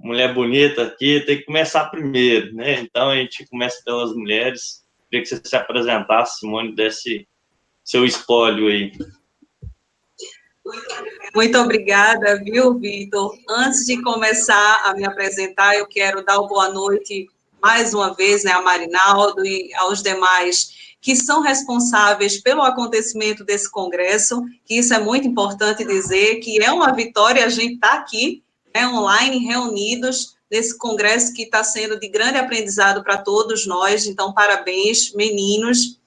mulher bonita aqui, tem que começar primeiro, né? Então, a gente começa pelas mulheres. Queria que você se apresentasse, Simone, desse seu espólio aí. Muito obrigada, viu, Vitor? Antes de começar a me apresentar, eu quero dar uma boa noite mais uma vez, né, a Marinaldo e aos demais que são responsáveis pelo acontecimento desse congresso, que isso é muito importante dizer, que é uma vitória a gente estar aqui, né, online, reunidos, nesse congresso que está sendo de grande aprendizado para todos nós, então, parabéns, meninos.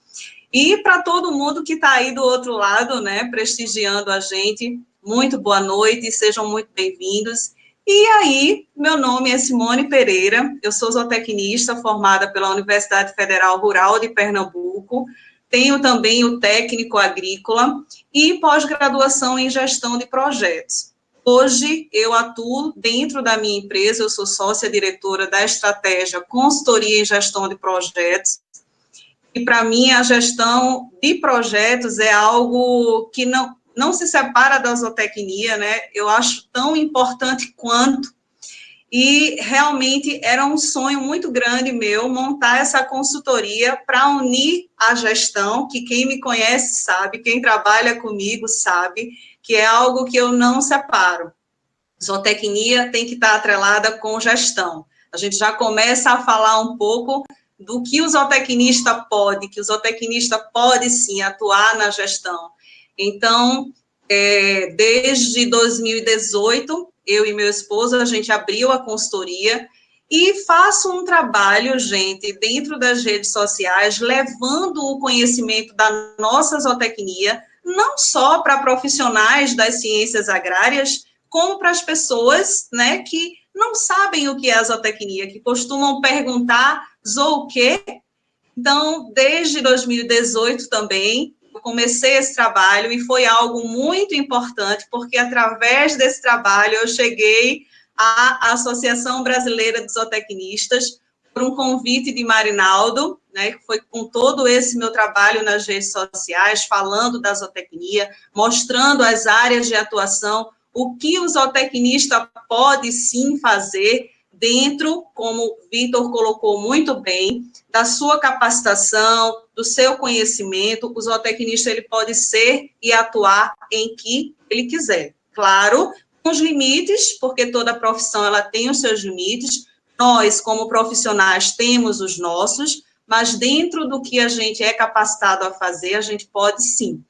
E para todo mundo que está aí do outro lado, né, prestigiando a gente, muito boa noite, sejam muito bem-vindos. E aí, meu nome é Simone Pereira, eu sou zootecnista formada pela Universidade Federal Rural de Pernambuco, tenho também o técnico agrícola e pós-graduação em gestão de projetos. Hoje, eu atuo dentro da minha empresa, eu sou sócia-diretora da estratégia Consultoria em Gestão de Projetos, e para mim a gestão de projetos é algo que não se separa da zootecnia, né? Eu acho tão importante quanto, e realmente era um sonho muito grande meu montar essa consultoria para unir a gestão, que quem me conhece sabe, quem trabalha comigo sabe, que é algo que eu não separo. Zootecnia tem que estar atrelada com gestão. A gente já começa a falar um pouco do que o zootecnista pode, que o zootecnista pode sim atuar na gestão. Então, desde 2018, eu e meu esposo, a gente abriu a consultoria e faço um trabalho, gente, dentro das redes sociais, levando o conhecimento da nossa zootecnia, não só para profissionais das ciências agrárias, como para as pessoas, né, que não sabem o que é a zootecnia, que costumam perguntar, zoo o quê? Então, desde 2018 também, eu comecei esse trabalho e foi algo muito importante, porque através desse trabalho eu cheguei à Associação Brasileira de Zootecnistas, por um convite de Marinaldo, né, que foi com todo esse meu trabalho nas redes sociais, falando da zootecnia, mostrando as áreas de atuação, o que o zootecnista pode sim fazer dentro, como o Vitor colocou muito bem, da sua capacitação, do seu conhecimento. O zootecnista ele pode ser e atuar em que ele quiser. Claro, com os limites, porque toda profissão ela tem os seus limites. Nós, como profissionais, temos os nossos, mas dentro do que a gente é capacitado a fazer, a gente pode sim.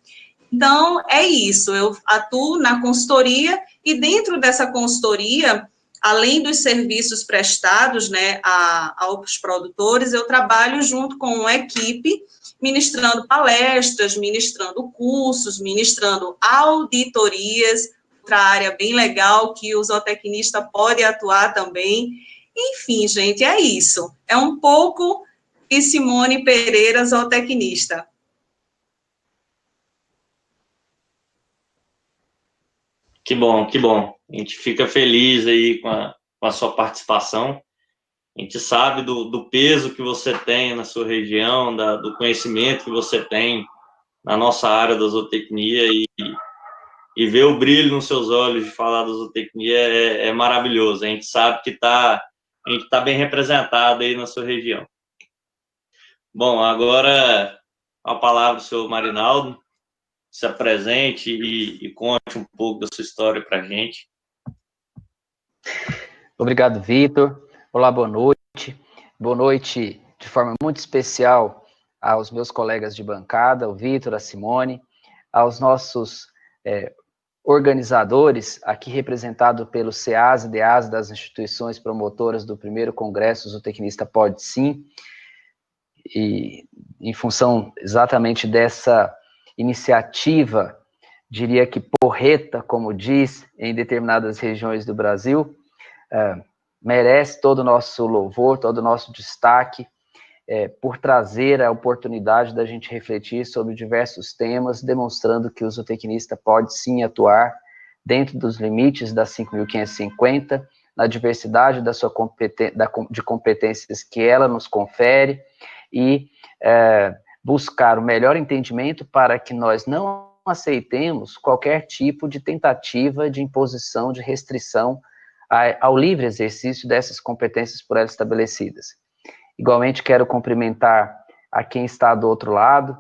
Então, é isso, eu atuo na consultoria e dentro dessa consultoria, além dos serviços prestados, né, aos produtores, eu trabalho junto com uma equipe, ministrando palestras, ministrando cursos, ministrando auditorias, outra área bem legal que o zootecnista pode atuar também. Enfim, gente, é isso. É um pouco de Simone Pereira, zootecnista. Que bom, que bom. A gente fica feliz aí com a sua participação. A gente sabe do peso que você tem na sua região, do conhecimento que você tem na nossa área da zootecnia e ver o brilho nos seus olhos de falar da zootecnia é maravilhoso. A gente sabe que a gente tá bem representado aí na sua região. Bom, agora a palavra do senhor Marinaldo. Se apresente e conte um pouco da sua história para a gente. Obrigado, Vitor. Olá, boa noite. Boa noite de forma muito especial aos meus colegas de bancada, o Vitor, a Simone, aos nossos organizadores, aqui representado pelo CEAS e DEAS, das instituições promotoras do primeiro Congresso Zootecnista Pode Sim, e em função exatamente dessa iniciativa, diria que porreta, como diz, em determinadas regiões do Brasil, merece todo o nosso louvor, todo o nosso destaque, por trazer a oportunidade da gente refletir sobre diversos temas, demonstrando que o zootecnista pode sim atuar dentro dos limites da 5.550, na diversidade da sua de competências que ela nos confere, e buscar o melhor entendimento para que nós não aceitemos qualquer tipo de tentativa de imposição, de restrição ao livre exercício dessas competências por ela estabelecidas. Igualmente, quero cumprimentar a quem está do outro lado,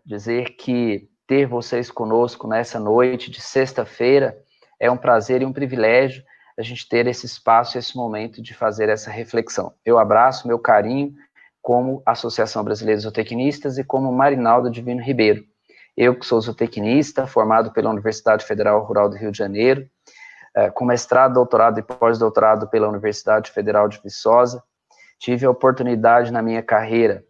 dizer que ter vocês conosco nessa noite de sexta-feira é um prazer e um privilégio a gente ter esse espaço, esse momento de fazer essa reflexão. Eu abraço, meu carinho, como Associação Brasileira de Zootecnistas e como Marinaldo Divino Ribeiro. Eu que sou zootecnista, formado pela Universidade Federal Rural do Rio de Janeiro, com mestrado, doutorado e pós-doutorado pela Universidade Federal de Viçosa. Tive a oportunidade na minha carreira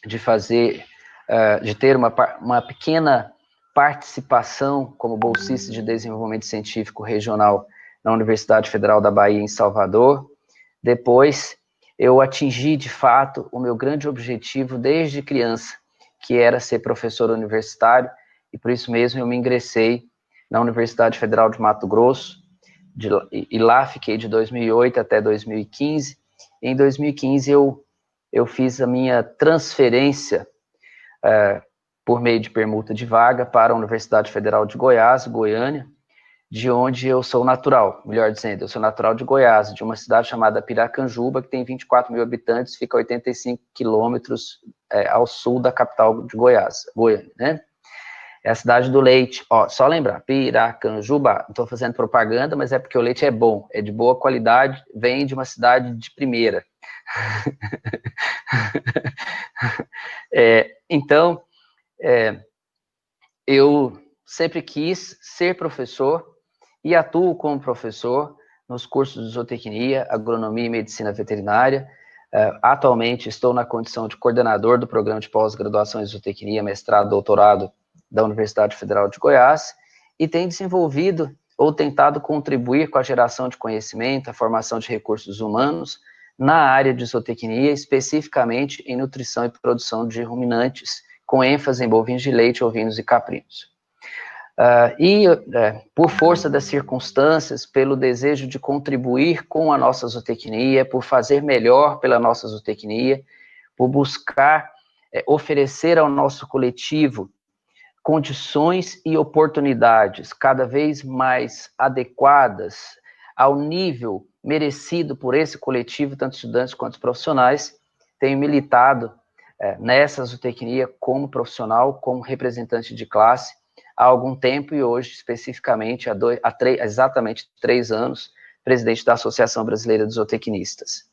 de ter uma pequena participação como bolsista de desenvolvimento científico regional na Universidade Federal da Bahia, em Salvador. Depois, eu atingi, de fato, o meu grande objetivo desde criança, que era ser professor universitário, e por isso mesmo eu me ingressei na Universidade Federal de Mato Grosso, e lá fiquei de 2008 até 2015. Em 2015, eu fiz a minha transferência por meio de permuta de vaga para a Universidade Federal de Goiás, Goiânia, de onde eu sou natural, melhor dizendo, eu sou natural de Goiás, de uma cidade chamada Piracanjuba, que tem 24 mil habitantes, fica a 85 quilômetros ao sul da capital de Goiás, Goiânia, né? É a cidade do leite, ó, só lembrar, Piracanjuba, não estou fazendo propaganda, mas é porque o leite é bom, é de boa qualidade, vem de uma cidade de primeira. Então, eu sempre quis ser professor e atuo como professor nos cursos de zootecnia, agronomia e medicina veterinária. Atualmente estou na condição de coordenador do programa de pós-graduação em zootecnia, mestrado, doutorado da Universidade Federal de Goiás, e tenho desenvolvido ou tentado contribuir com a geração de conhecimento, a formação de recursos humanos na área de zootecnia, especificamente em nutrição e produção de ruminantes, com ênfase em bovinos de leite, ovinos e caprinos. Por força das circunstâncias, pelo desejo de contribuir com a nossa zootecnia, por fazer melhor pela nossa zootecnia, por buscar oferecer ao nosso coletivo condições e oportunidades cada vez mais adequadas ao nível merecido por esse coletivo, tanto estudantes quanto profissionais, tenho militado nessa zootecnia como profissional, como representante de classe, há algum tempo, e hoje, especificamente, há exatamente 3 anos, presidente da Associação Brasileira de Zootecnistas.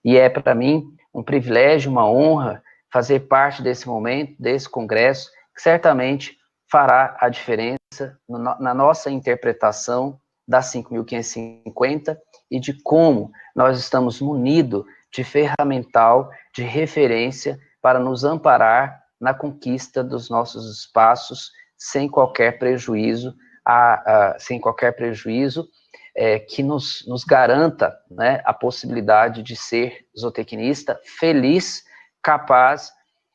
E é, para mim, um privilégio, uma honra, fazer parte desse momento, desse congresso, que certamente fará a diferença na nossa interpretação da 5.550 e de como nós estamos munidos de ferramental, de referência, para nos amparar na conquista dos nossos espaços, sem qualquer prejuízo, que nos garanta, né, a possibilidade de ser zootecnista feliz, capaz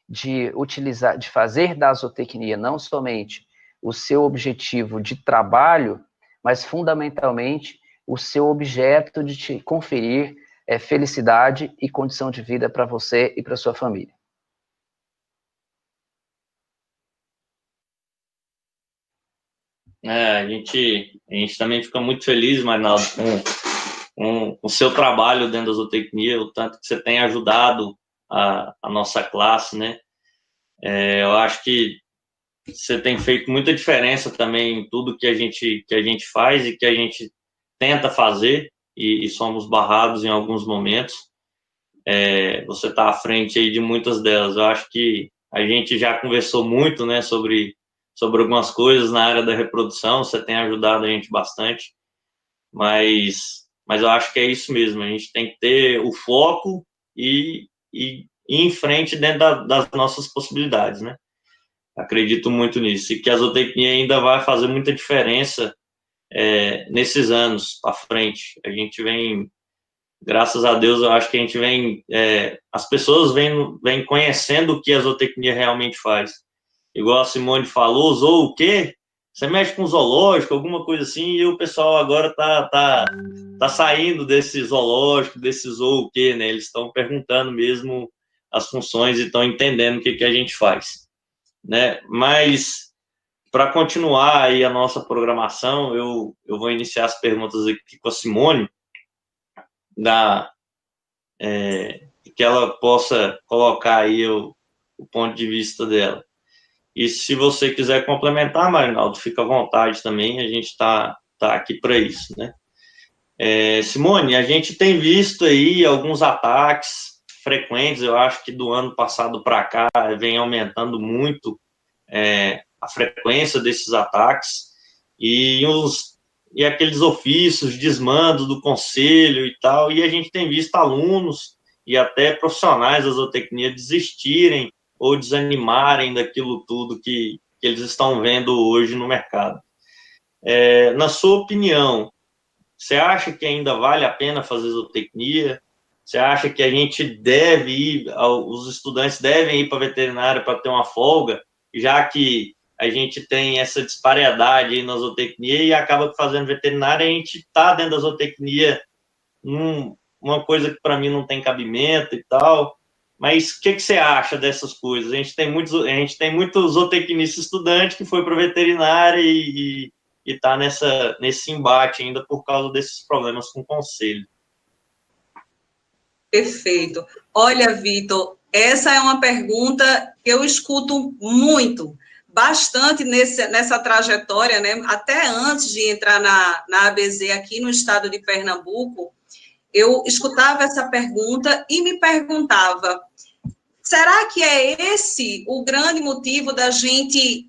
de utilizar, de fazer da zootecnia não somente o seu objetivo de trabalho, mas fundamentalmente o seu objeto de te conferir felicidade e condição de vida para você e para sua família. A gente também fica muito feliz, Marinaldo, com o seu trabalho dentro da zootecnia, o tanto que você tem ajudado a nossa classe, né? Eu acho que você tem feito muita diferença também em tudo que a gente faz e que a gente tenta fazer, e somos barrados em alguns momentos. Você está à frente aí de muitas delas. Eu acho que a gente já conversou muito, né, sobre algumas coisas na área da reprodução, você tem ajudado a gente bastante, mas eu acho que é isso mesmo, a gente tem que ter o foco e ir em frente dentro das nossas possibilidades, né? Acredito muito nisso, e que a zootecnia ainda vai fazer muita diferença nesses anos para frente. A gente vem, graças a Deus, eu acho que a gente vem, as pessoas vêm conhecendo o que a zootecnia realmente faz. Igual a Simone falou, usou o quê? Você mexe com zoológico, alguma coisa assim, e o pessoal agora tá saindo desse zoológico, desse zoo o quê, né? Eles estão perguntando mesmo as funções e estão entendendo o que a gente faz, né? Mas para continuar aí a nossa programação, eu vou iniciar as perguntas aqui com a Simone, que ela possa colocar aí o ponto de vista dela. E se você quiser complementar, Marinaldo, fica à vontade também, a gente está aqui para isso, né? Simone, a gente tem visto aí alguns ataques frequentes, eu acho que do ano passado para cá vem aumentando muito a frequência desses ataques, e aqueles ofícios, desmandos do conselho e tal, e a gente tem visto alunos e até profissionais da zootecnia desistirem ou desanimarem daquilo tudo que eles estão vendo hoje no mercado. Na sua opinião, você acha que ainda vale a pena fazer zootecnia? Você acha que a gente deve ir, os estudantes devem ir para a veterinária para ter uma folga, já que a gente tem essa disparidade aí na zootecnia e acaba fazendo veterinária, a gente está dentro da zootecnia uma coisa que para mim não tem cabimento e tal. Mas o que você acha dessas coisas? A gente tem muitos zootecnistas estudantes que foi para a veterinária e está nesse embate ainda por causa desses problemas com o conselho. Perfeito. Olha, Vitor, essa é uma pergunta que eu escuto bastante nessa trajetória, né? Até antes de entrar na ABZ aqui no estado de Pernambuco, eu escutava essa pergunta e me perguntava, será que é esse o grande motivo da gente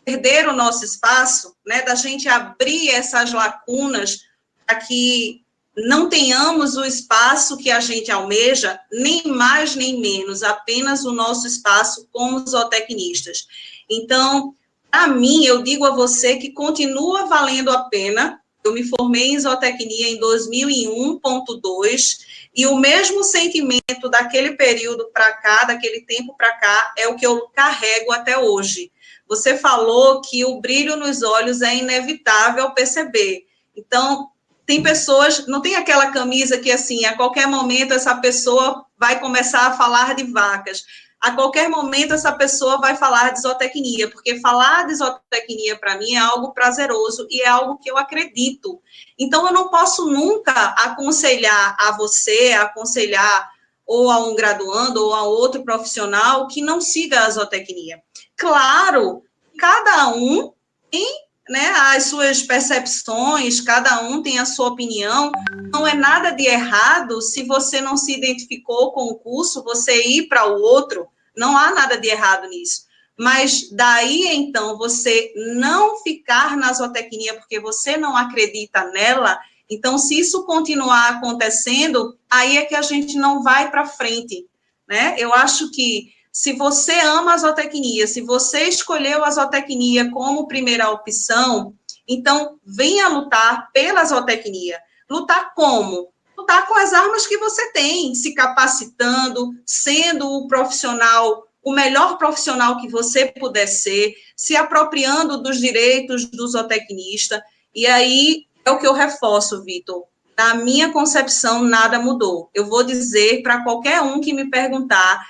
perder o nosso espaço, né? Da gente abrir essas lacunas para que não tenhamos o espaço que a gente almeja, nem mais nem menos, apenas o nosso espaço como zootecnistas. Então, para mim, eu digo a você que continua valendo a pena. Eu me formei em zootecnia em 2001.2, e o mesmo sentimento daquele período para cá, daquele tempo para cá, é o que eu carrego até hoje. Você falou que o brilho nos olhos é inevitável perceber. Então, tem pessoas, não tem aquela camisa que, assim, a qualquer momento essa pessoa vai começar a falar de vacas. A qualquer momento essa pessoa vai falar de zootecnia, porque falar de zootecnia para mim é algo prazeroso e é algo que eu acredito. Então, eu não posso nunca aconselhar a você, aconselhar ou a um graduando ou a outro profissional que não siga a zootecnia. Claro, cada um tem, né, as suas percepções, cada um tem a sua opinião, não é nada de errado se você não se identificou com o curso, você ir para o outro, não há nada de errado nisso. Mas daí, então, você não ficar na zootecnia porque você não acredita nela, então, se isso continuar acontecendo, aí é que a gente não vai para frente, né? Eu acho que se você ama a zootecnia, se você escolheu a zootecnia como primeira opção, então venha lutar pela zootecnia. Lutar como? Lutar com as armas que você tem, se capacitando, sendo o profissional, o melhor profissional que você puder ser, se apropriando dos direitos do zootecnista. E aí é o que eu reforço, Vitor. Na minha concepção, nada mudou. Eu vou dizer para qualquer um que me perguntar,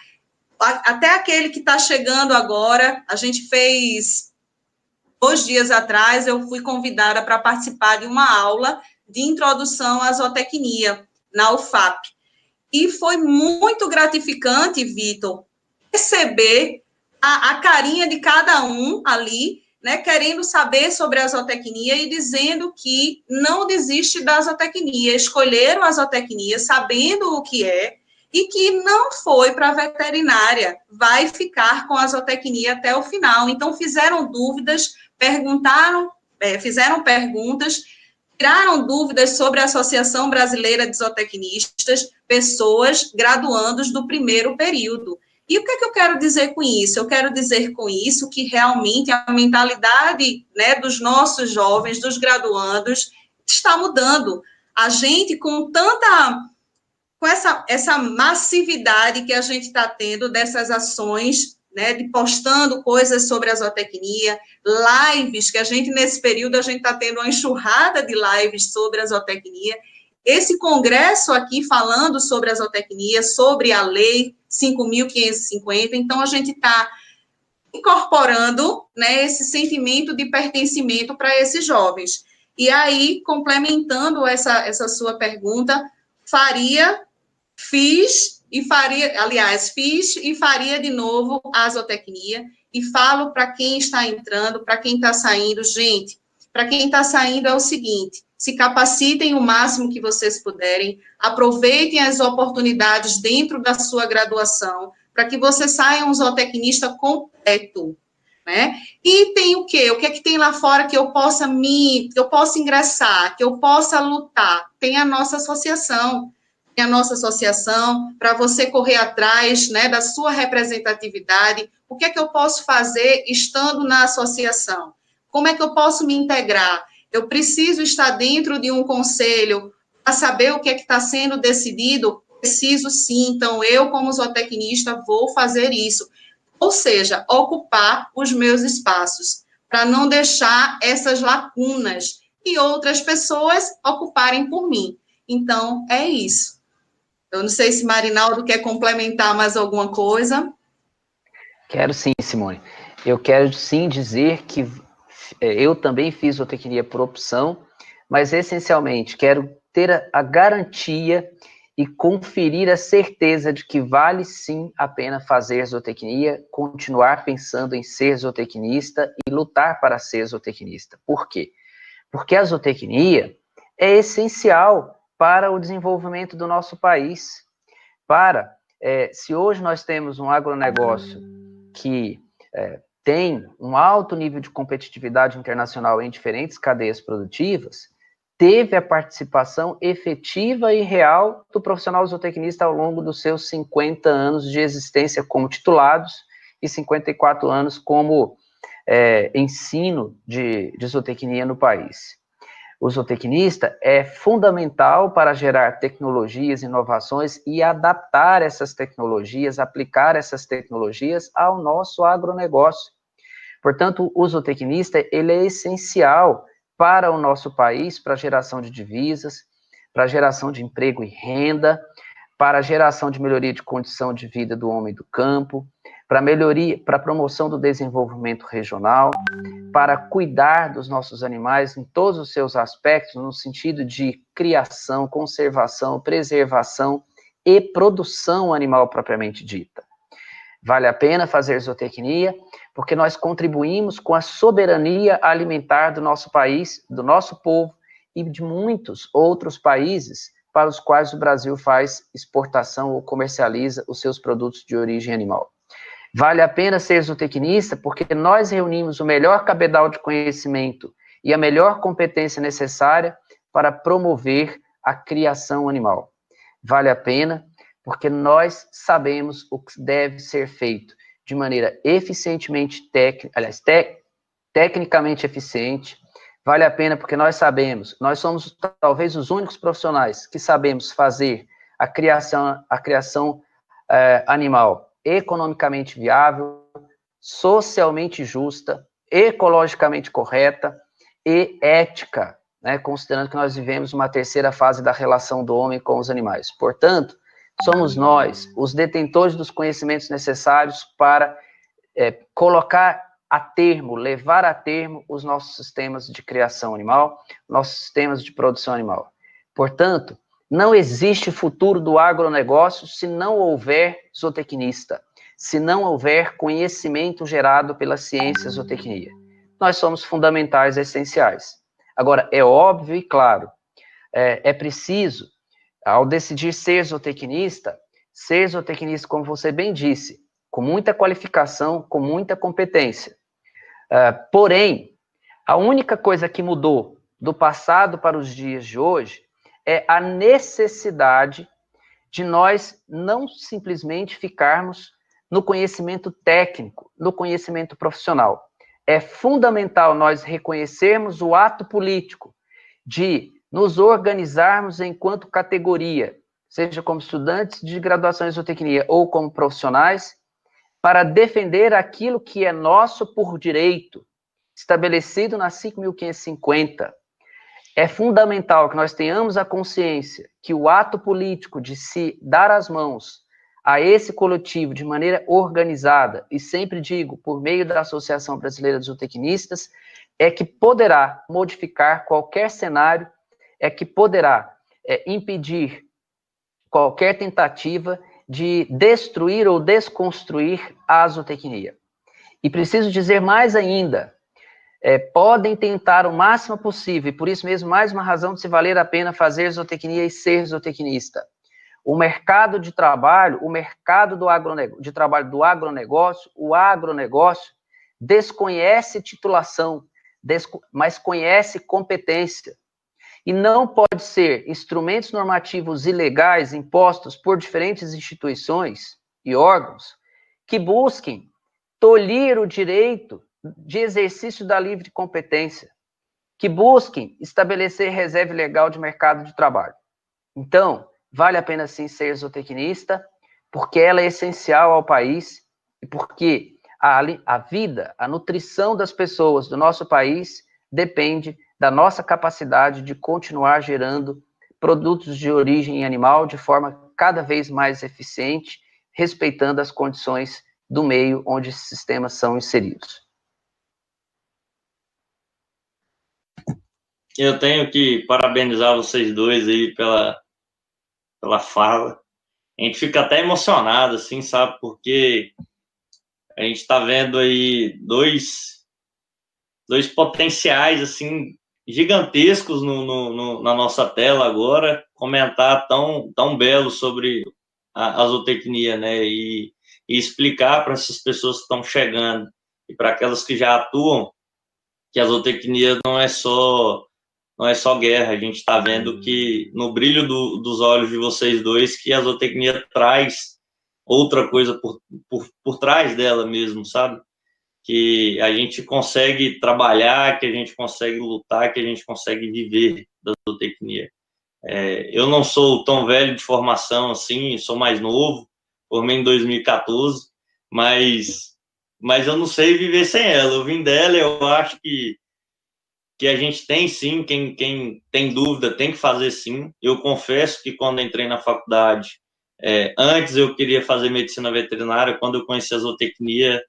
até aquele que está chegando agora, a gente fez 2 dias atrás, eu fui convidada para participar de uma aula de introdução à zootecnia, na UFAP. E foi muito gratificante, Vitor, perceber a carinha de cada um ali, né, querendo saber sobre a zootecnia e dizendo que não desiste da zootecnia, escolheram a zootecnia sabendo o que é, e que não foi para a veterinária, vai ficar com a zootecnia até o final. Então, fizeram dúvidas, fizeram perguntas, tiraram dúvidas sobre a Associação Brasileira de Zootecnistas, pessoas graduandos do primeiro período. E o que é que eu quero dizer com isso? Eu quero dizer com isso que realmente a mentalidade, né, dos nossos jovens, dos graduandos, está mudando. A gente, com essa massividade que a gente está tendo dessas ações, né, de postando coisas sobre a zootecnia, lives, que a gente, nesse período, a gente está tendo uma enxurrada de lives sobre a zootecnia, esse congresso aqui falando sobre a zootecnia, sobre a lei 5.550, então a gente está incorporando, né, esse sentimento de pertencimento para esses jovens. E aí, complementando essa sua pergunta, fiz e faria de novo a zootecnia, e falo para quem está entrando, para quem está saindo, gente, para quem está saindo é o seguinte: se capacitem o máximo que vocês puderem, aproveitem as oportunidades dentro da sua graduação, para que você saia um zootecnista completo, né? E tem o quê? O que é que tem lá fora que eu possa ingressar, que eu possa lutar? Tem a nossa associação. Tem a nossa associação para você correr atrás, né, da sua representatividade. O que é que eu posso fazer estando na associação? Como é que eu posso me integrar? Eu preciso estar dentro de um conselho para saber o que é que está sendo decidido? Preciso sim. Então, eu, como zootecnista, vou fazer isso. Ou seja, ocupar os meus espaços, para não deixar essas lacunas e outras pessoas ocuparem por mim. Então, é isso. Eu não sei se Marinaldo quer complementar mais alguma coisa. Quero sim, Simone. Eu quero sim dizer que eu também fiz zootecnia por opção, mas essencialmente quero ter a garantia e conferir a certeza de que vale sim a pena fazer zootecnia, continuar pensando em ser zootecnista e lutar para ser zootecnista. Por quê? Porque a zootecnia é essencial para o desenvolvimento do nosso país. Se hoje nós temos um agronegócio que tem um alto nível de competitividade internacional em diferentes cadeias produtivas, teve a participação efetiva e real do profissional zootecnista ao longo dos seus 50 anos de existência como titulados e 54 anos como ensino de zootecnia no país. O zootecnista é fundamental para gerar tecnologias, inovações e adaptar essas tecnologias, aplicar essas tecnologias ao nosso agronegócio. Portanto, o zootecnista, ele é essencial para o nosso país, para a geração de divisas, para a geração de emprego e renda, para a geração de melhoria de condição de vida do homem do campo, para a promoção do desenvolvimento regional, para cuidar dos nossos animais em todos os seus aspectos, no sentido de criação, conservação, preservação e produção animal propriamente dita. Vale a pena fazer zootecnia, porque nós contribuímos com a soberania alimentar do nosso país, do nosso povo e de muitos outros países para os quais o Brasil faz exportação ou comercializa os seus produtos de origem animal. Vale a pena ser zootecnista porque nós reunimos o melhor cabedal de conhecimento e a melhor competência necessária para promover a criação animal. Vale a pena porque nós sabemos o que deve ser feito de maneira eficientemente tecnicamente eficiente. Vale a pena porque nós sabemos, nós somos talvez os únicos profissionais que sabemos fazer a criação animal economicamente viável, socialmente justa, ecologicamente correta e ética, né, considerando que nós vivemos uma terceira fase da relação do homem com os animais. Portanto, somos nós, os detentores dos conhecimentos necessários para colocar a termo, levar a termo os nossos sistemas de criação animal, nossos sistemas de produção animal. Portanto, não existe futuro do agronegócio se não houver zootecnista, se não houver conhecimento gerado pela ciência zootecnia. Nós somos fundamentais, essenciais. Agora, é óbvio e claro, é preciso, ao decidir ser zootecnista, como você bem disse, com muita qualificação, com muita competência. Porém, a única coisa que mudou do passado para os dias de hoje é a necessidade de nós não simplesmente ficarmos no conhecimento técnico, no conhecimento profissional. É fundamental nós reconhecermos o ato político de nos organizarmos enquanto categoria, seja como estudantes de graduação em zootecnia ou como profissionais, para defender aquilo que é nosso por direito, estabelecido na 5.550. É fundamental que nós tenhamos a consciência que o ato político de se dar as mãos a esse coletivo de maneira organizada, e sempre digo, por meio da Associação Brasileira de Zootecnistas, é que poderá modificar qualquer cenário, é que poderá impedir qualquer tentativa de destruir ou desconstruir a zootecnia. E preciso dizer mais ainda, podem tentar o máximo possível, e por isso mesmo mais uma razão de se valer a pena fazer zootecnia e ser zootecnista. O mercado de trabalho, o mercado de trabalho do agronegócio, o agronegócio desconhece titulação, mas conhece competência. E não pode ser instrumentos normativos ilegais impostos por diferentes instituições e órgãos que busquem tolir o direito de exercício da livre competência, que busquem estabelecer reserva legal de mercado de trabalho. Então, vale a pena sim ser zootecnista, porque ela é essencial ao país e porque a vida, a nutrição das pessoas do nosso país depende da nossa capacidade de continuar gerando produtos de origem animal de forma cada vez mais eficiente, respeitando as condições do meio onde esses sistemas são inseridos. Eu tenho que parabenizar vocês dois aí pela fala. A gente fica até emocionado, assim, sabe? Porque a gente está vendo aí dois potenciais, assim, gigantescos na nossa tela agora, comentar tão belo sobre a zootecnia, né? E explicar para essas pessoas que estão chegando e para aquelas que já atuam que a zootecnia não é só guerra. A gente está vendo que no brilho dos olhos de vocês dois que a zootecnia traz outra coisa por trás dela mesmo, sabe? Que a gente consegue trabalhar, que a gente consegue lutar, que a gente consegue viver da zootecnia. Eu não sou tão velho de formação assim, sou mais novo, formei em 2014, mas eu não sei viver sem ela. Eu vim dela, eu acho que a gente tem sim, quem tem dúvida tem que fazer sim. Eu confesso que quando entrei na faculdade, antes eu queria fazer medicina veterinária, quando eu conheci a zootecnia,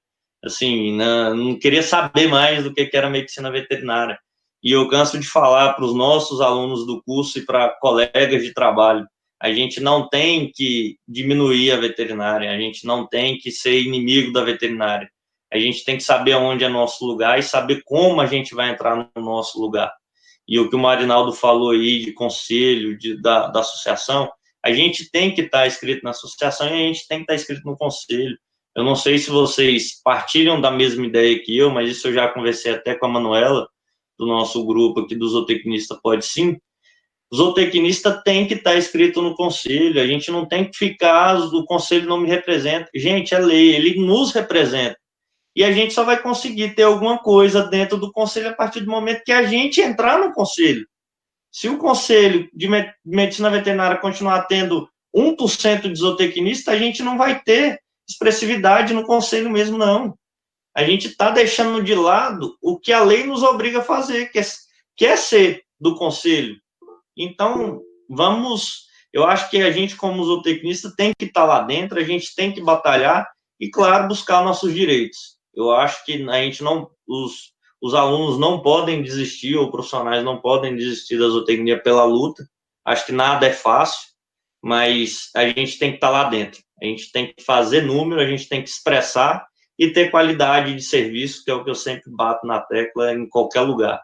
assim, não queria saber mais do que era medicina veterinária. E eu canso de falar para os nossos alunos do curso e para colegas de trabalho, a gente não tem que diminuir a veterinária, a gente não tem que ser inimigo da veterinária. A gente tem que saber onde é nosso lugar e saber como a gente vai entrar no nosso lugar. E o que o Marinaldo falou aí de conselho, da associação, a gente tem que estar inscrito na associação e a gente tem que estar inscrito no conselho. Eu não sei se vocês partilham da mesma ideia que eu, mas isso eu já conversei até com a Manuela, do nosso grupo aqui do Zootecnista Pode Sim. O zootecnista tem que estar inscrito no conselho, a gente não tem que ficar, o conselho não me representa. Gente, é lei, ele nos representa. E a gente só vai conseguir ter alguma coisa dentro do conselho a partir do momento que a gente entrar no conselho. Se o conselho de medicina veterinária continuar tendo 1% de zootecnista, a gente não vai ter expressividade no conselho mesmo, não. A gente está deixando de lado o que a lei nos obriga a fazer, que é ser do conselho. Então, eu acho que a gente, como zootecnista, tem que estar lá dentro, a gente tem que batalhar e, claro, buscar nossos direitos. Eu acho que a gente os alunos não podem desistir, ou profissionais não podem desistir da zootecnia pela luta. Acho que nada é fácil, mas a gente tem que estar lá dentro. A gente tem que fazer número, a gente tem que expressar e ter qualidade de serviço, que é o que eu sempre bato na tecla em qualquer lugar.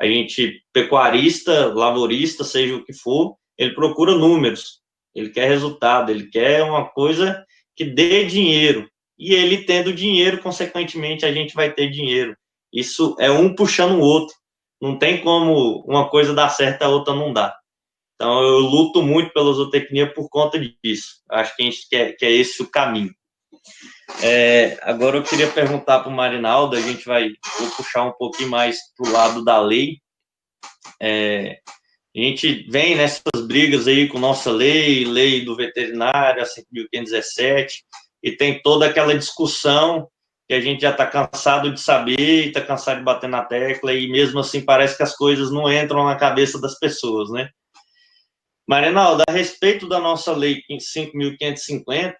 A gente, pecuarista, lavorista, seja o que for, ele procura números, ele quer resultado, ele quer uma coisa que dê dinheiro. E ele tendo dinheiro, consequentemente, a gente vai ter dinheiro. Isso é um puxando o outro. Não tem como uma coisa dar certo e a outra não dá. Então, eu luto muito pela zootecnia por conta disso. Acho que a gente quer esse o caminho. Agora eu queria perguntar para o Marinaldo, vou puxar um pouquinho mais para o lado da lei. A gente vem nessas brigas aí com nossa lei do veterinário, a 5.517, e tem toda aquela discussão que a gente já está cansado de saber, está cansado de bater na tecla, e mesmo assim parece que as coisas não entram na cabeça das pessoas, né? Marinaldo, a respeito da nossa lei 5.550,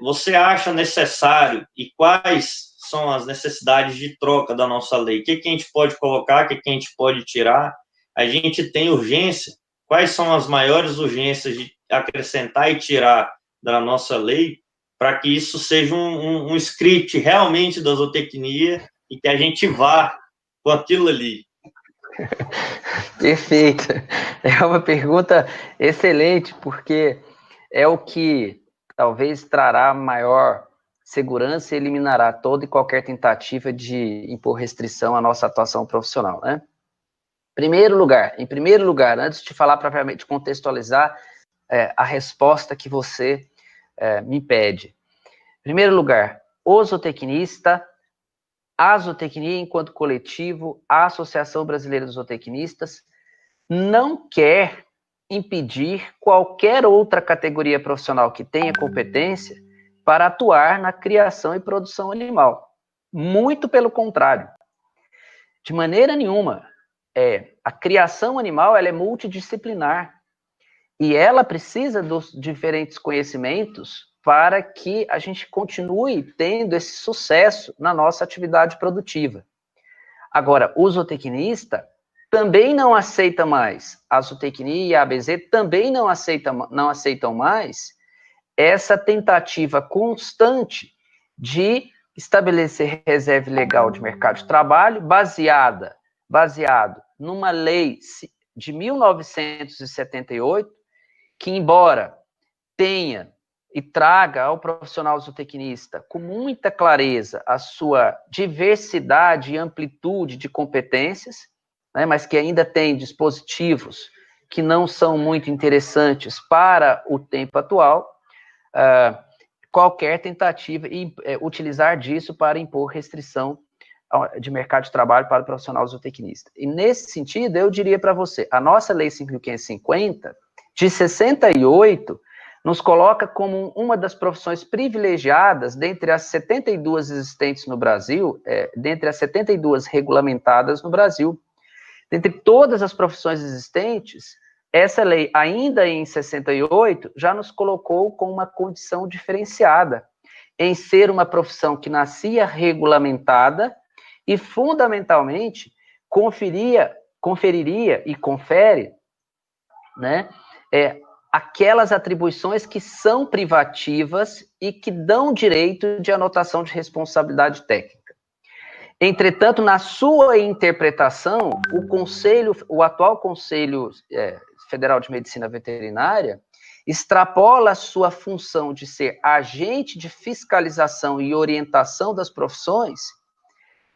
você acha necessário e quais são as necessidades de troca da nossa lei? O que a gente pode colocar, o que a gente pode tirar? A gente tem urgência? Quais são as maiores urgências de acrescentar e tirar da nossa lei para que isso seja um script realmente da zootecnia e que a gente vá com aquilo ali? Perfeito. É uma pergunta excelente, porque é o que talvez trará maior segurança e eliminará toda e qualquer tentativa de impor restrição à nossa atuação profissional, né? Em primeiro lugar, antes de falar propriamente, contextualizar a resposta que você me pede. Em primeiro lugar, o zootecnista, a zootecnia enquanto coletivo, a Associação Brasileira dos Zootecnistas, não quer impedir qualquer outra categoria profissional que tenha competência para atuar na criação e produção animal. Muito pelo contrário. De maneira nenhuma. A criação animal ela é multidisciplinar e ela precisa dos diferentes conhecimentos para que a gente continue tendo esse sucesso na nossa atividade produtiva. Agora, o zootecnista também não aceita mais, a zootecnia e a ABZ também não aceitam mais essa tentativa constante de estabelecer reserva legal de mercado de trabalho baseado numa lei de 1978, que embora tenha e traga ao profissional zootecnista com muita clareza a sua diversidade e amplitude de competências, né, mas que ainda tem dispositivos que não são muito interessantes para o tempo atual, qualquer tentativa e utilizar disso para impor restrição de mercado de trabalho para o profissional zootecnista. E nesse sentido, eu diria para você, a nossa Lei 5.550, de 68, nos coloca como uma das profissões privilegiadas dentre as 72 existentes no Brasil, dentre as 72 regulamentadas no Brasil. Dentre todas as profissões existentes, essa lei, ainda em 68, já nos colocou com uma condição diferenciada, em ser uma profissão que nascia regulamentada e, fundamentalmente, conferiria e confere, né, aquelas atribuições que são privativas e que dão direito de anotação de responsabilidade técnica. Entretanto, na sua interpretação, o atual Conselho Federal de Medicina Veterinária extrapola a sua função de ser agente de fiscalização e orientação das profissões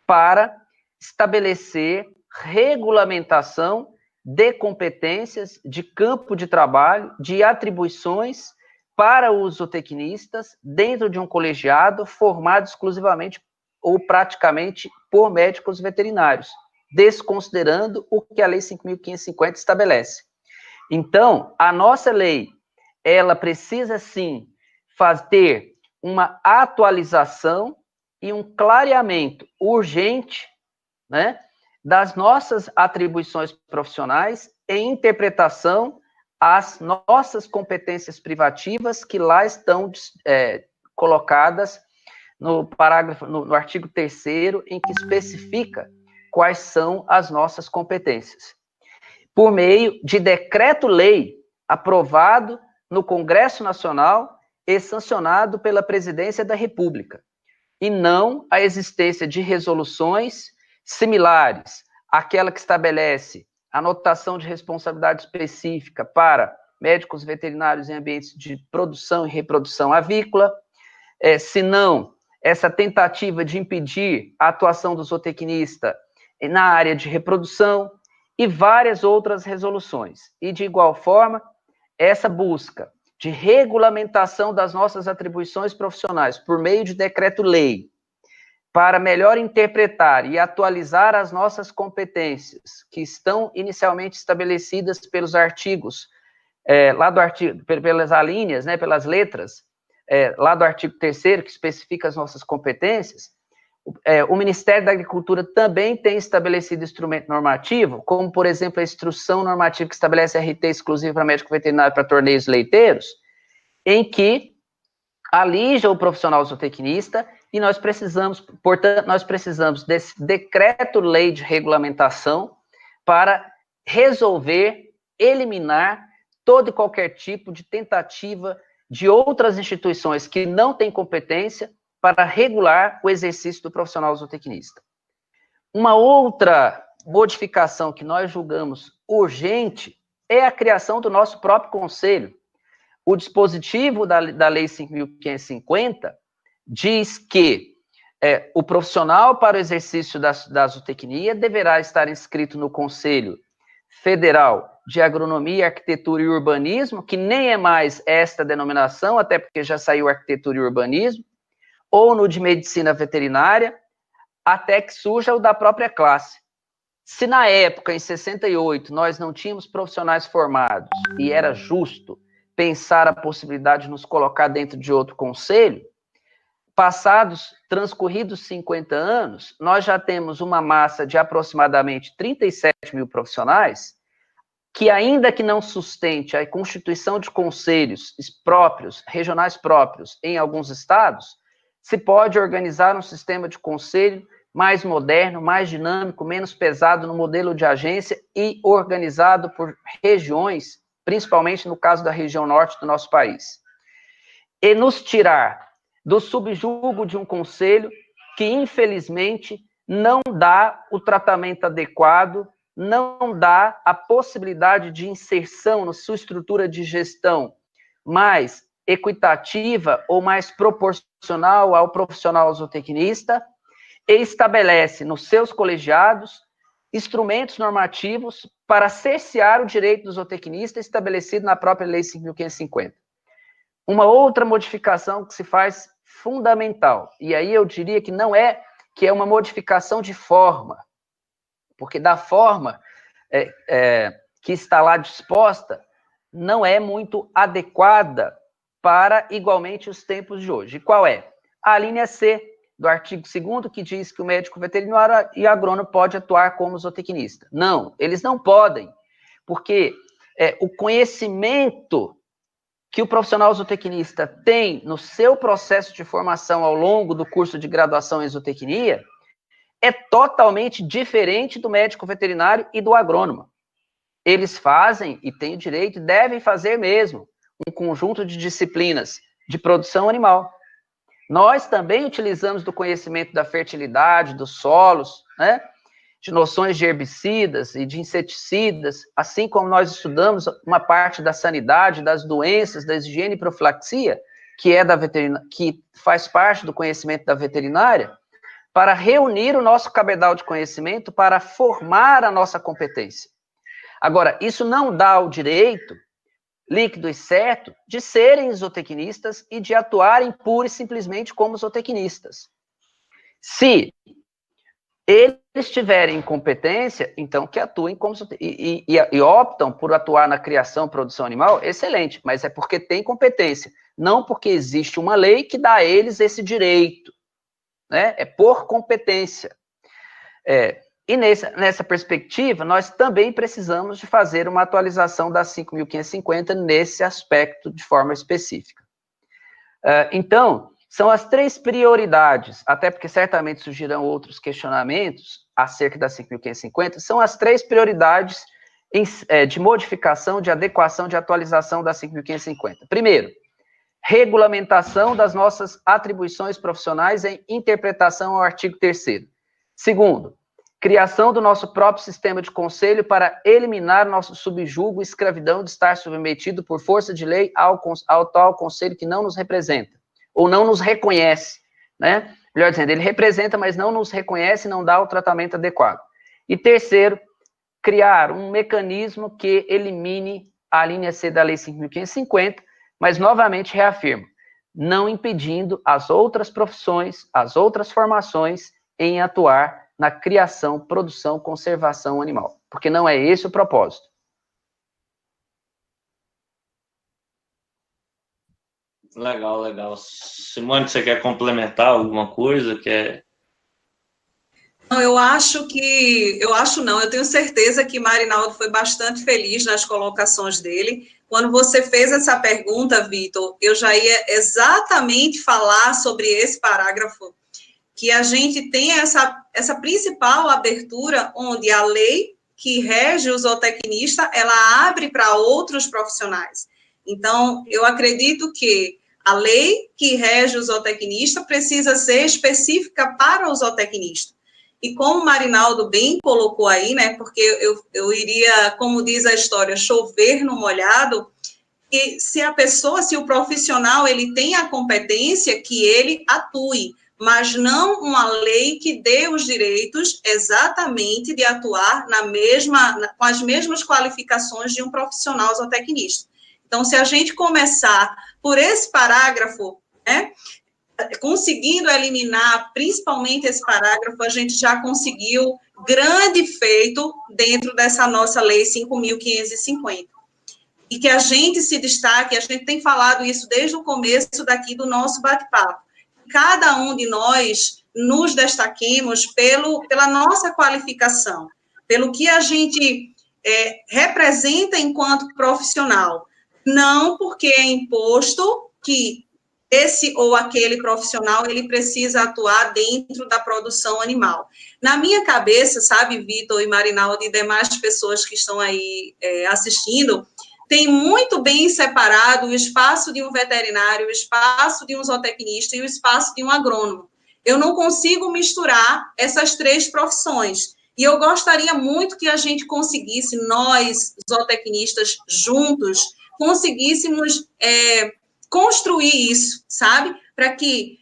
para estabelecer regulamentação de competências, de campo de trabalho, de atribuições para os zootecnistas dentro de um colegiado formado exclusivamente ou praticamente por médicos veterinários, desconsiderando o que a Lei 5.550 estabelece. Então, a nossa lei, ela precisa, sim, ter uma atualização e um clareamento urgente, né, das nossas atribuições profissionais em interpretação às nossas competências privativas que lá estão colocadas no parágrafo, no artigo 3º, em que especifica quais são as nossas competências. Por meio de decreto-lei aprovado no Congresso Nacional e sancionado pela Presidência da República, e não a existência de resoluções similares àquela que estabelece anotação de responsabilidade específica para médicos veterinários em ambientes de produção e reprodução avícola, se não essa tentativa de impedir a atuação do zootecnista na área de reprodução e várias outras resoluções. E, de igual forma, essa busca de regulamentação das nossas atribuições profissionais por meio de decreto-lei para melhor interpretar e atualizar as nossas competências, que estão inicialmente estabelecidas pelos artigos, pelas alíneas, né, pelas letras, lá do artigo 3º, que especifica as nossas competências, o Ministério da Agricultura também tem estabelecido instrumento normativo, como, por exemplo, a instrução normativa que estabelece RT exclusivo para médico veterinário para torneios leiteiros, em que alija o profissional zootecnista e nós precisamos, portanto, nós precisamos desse decreto-lei de regulamentação para resolver, eliminar todo e qualquer tipo de tentativa de outras instituições que não têm competência para regular o exercício do profissional zootecnista. Uma outra modificação que nós julgamos urgente é a criação do nosso próprio conselho. O dispositivo da Lei 5.550 diz que o profissional para o exercício da zootecnia deverá estar inscrito no Conselho Federal de Agronomia, Arquitetura e Urbanismo, que nem é mais esta denominação, até porque já saiu Arquitetura e Urbanismo, ou no de Medicina Veterinária, até que surja o da própria classe. Se na época, em 68, nós não tínhamos profissionais formados e era justo pensar a possibilidade de nos colocar dentro de outro conselho, transcorridos 50 anos, nós já temos uma massa de aproximadamente 37 mil profissionais que, ainda que não sustente a constituição de conselhos próprios, regionais próprios, em alguns estados, se pode organizar um sistema de conselho mais moderno, mais dinâmico, menos pesado no modelo de agência e organizado por regiões, principalmente no caso da região norte do nosso país. E nos tirar do subjugo de um conselho que, infelizmente, não dá o tratamento adequado, não dá a possibilidade de inserção na sua estrutura de gestão mais equitativa ou mais proporcional ao profissional zootecnista, e estabelece nos seus colegiados instrumentos normativos para cercear o direito do zootecnista estabelecido na própria Lei 5.550. Uma outra modificação que se faz fundamental, e aí eu diria que não é, que é uma modificação de forma, porque da forma que está lá disposta, não é muito adequada para, igualmente, os tempos de hoje. E qual é? A linha C do artigo 2º, que diz que o médico veterinário e agrônomo pode atuar como zootecnista. Não, eles não podem, porque o conhecimento que o profissional zootecnista tem no seu processo de formação ao longo do curso de graduação em zootecnia é totalmente diferente do médico veterinário e do agrônomo. Eles fazem, e têm o direito, e devem fazer mesmo, um conjunto de disciplinas de produção animal. Nós também utilizamos do conhecimento da fertilidade, dos solos, né, de noções de herbicidas e de inseticidas, assim como nós estudamos uma parte da sanidade, das doenças, da higiene e profilaxia, que é que faz parte do conhecimento da veterinária, para reunir o nosso cabedal de conhecimento para formar a nossa competência. Agora, isso não dá o direito líquido e certo de serem zootecnistas e de atuarem pura e simplesmente como zootecnistas. Se eles tiverem competência, então que atuem como e optam por atuar na criação e produção animal, excelente, mas é porque tem competência, não porque existe uma lei que dá a eles esse direito, né? É por competência. E nessa perspectiva, nós também precisamos de fazer uma atualização da 5.550 nesse aspecto de forma específica. Então, são as 3 prioridades, até porque certamente surgirão outros questionamentos acerca da 5.550, são as 3 prioridades de modificação, de adequação, de atualização da 5.550. Primeiro, regulamentação das nossas atribuições profissionais em interpretação ao artigo 3º. Segundo, criação do nosso próprio sistema de conselho para eliminar nosso subjugo e escravidão de estar submetido por força de lei ao tal conselho que não nos representa, ou não nos reconhece, né? Melhor dizendo, ele representa, mas não nos reconhece e não dá o tratamento adequado. E terceiro, criar um mecanismo que elimine a linha C da Lei 5.550, mas novamente reafirmo, não impedindo as outras profissões, as outras formações em atuar na criação, produção, conservação animal, porque não é esse o propósito. Legal, legal. Simone, você quer complementar alguma coisa? Não, eu tenho certeza que Marinaldo foi bastante feliz nas colocações dele. Quando você fez essa pergunta, Vitor, eu já ia exatamente falar sobre esse parágrafo, que a gente tem essa principal abertura, onde a lei que rege o zootecnista, ela abre para outros profissionais. Então, eu acredito que a lei que rege o zootecnista precisa ser específica para o zootecnista. E como o Marinaldo bem colocou aí, né, porque eu iria, como diz a história, chover no molhado, e se o profissional, ele tem a competência, que ele atue, mas não uma lei que dê os direitos exatamente de atuar com as mesmas qualificações de um profissional zootecnista. Então, se a gente começar por esse parágrafo, né, conseguindo eliminar principalmente esse parágrafo, a gente já conseguiu grande feito dentro dessa nossa lei 5.550. E que a gente se destaque, a gente tem falado isso desde o começo daqui do nosso bate-papo. Cada um de nós nos destaquemos pela nossa qualificação, pelo que a gente representa enquanto profissional, não porque é imposto que esse ou aquele profissional, ele precisa atuar dentro da produção animal. Na minha cabeça, sabe, Vitor e Marinaldo e demais pessoas que estão aí assistindo, tem muito bem separado o espaço de um veterinário, o espaço de um zootecnista e o espaço de um agrônomo. Eu não consigo misturar essas três profissões. E eu gostaria muito que a gente conseguisse, nós, zootecnistas, juntos, conseguíssemos construir isso, sabe? Para que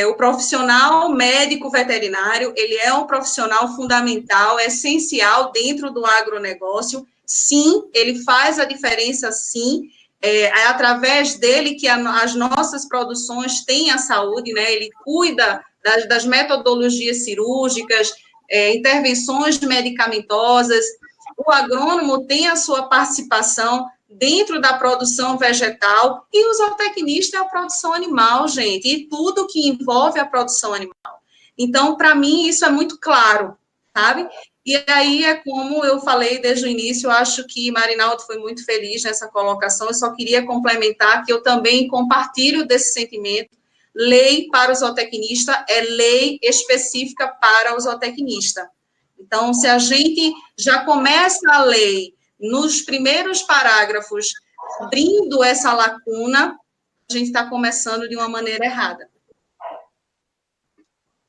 o profissional médico veterinário, ele é um profissional fundamental, essencial dentro do agronegócio. Sim, ele faz a diferença, sim. É através dele que as nossas produções têm a saúde, né? Ele cuida das metodologias cirúrgicas, intervenções medicamentosas. O agrônomo tem a sua participação dentro da produção vegetal, e o zootecnista é a produção animal, gente, e tudo que envolve a produção animal. Então, para mim, isso é muito claro, sabe? E aí é como eu falei desde o início, eu acho que Marinaldo foi muito feliz nessa colocação, eu só queria complementar que eu também compartilho desse sentimento. Lei para o zootecnista é lei específica para o zootecnista. Então, se a gente já começa a lei nos primeiros parágrafos, abrindo essa lacuna, a gente está começando de uma maneira errada.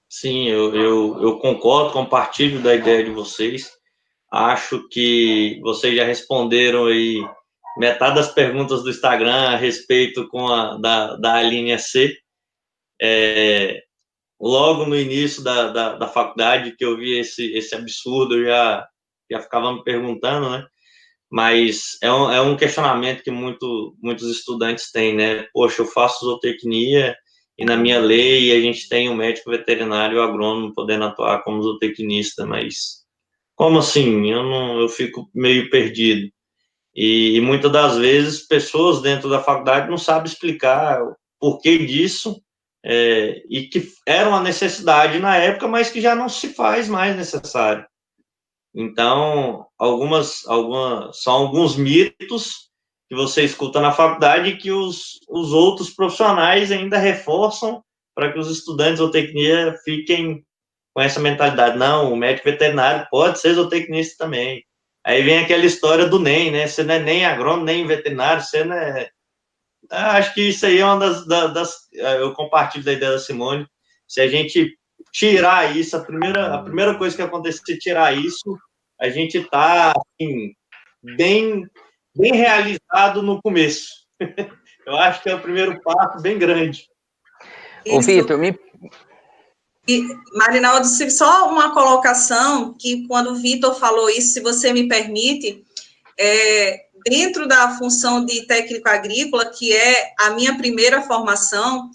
Sim, eu concordo, compartilho da ideia de vocês. Acho que vocês já responderam aí metade das perguntas do Instagram a respeito da linha C. Logo no início da faculdade, que eu vi esse absurdo, eu já ficava me perguntando, né? Mas é um questionamento que muitos estudantes têm, né? Poxa, eu faço zootecnia e na minha lei a gente tem um médico veterinário e o agrônomo podendo atuar como zootecnista, mas como assim? Eu fico meio perdido. E muitas das vezes pessoas dentro da faculdade não sabem explicar o porquê disso, e que era uma necessidade na época, mas que já não se faz mais necessário. Então, são alguns mitos que você escuta na faculdade que os outros profissionais ainda reforçam para que os estudantes de zootecnia fiquem com essa mentalidade. Não, o médico veterinário pode ser zootecnista também. Aí vem aquela história do NEM, né? Você não é nem agrônomo, nem veterinário, você não é... Acho que isso aí é uma eu compartilho da ideia da Simone. Se a gente tirar isso, a primeira coisa que acontecer é tirar isso, a gente está assim, bem realizado no começo. Eu acho que é o primeiro passo bem grande. Ô, Vitor, Marinaldo, só uma colocação, que quando o Vitor falou isso, se você me permite, dentro da função de técnico agrícola, que é a minha primeira formação,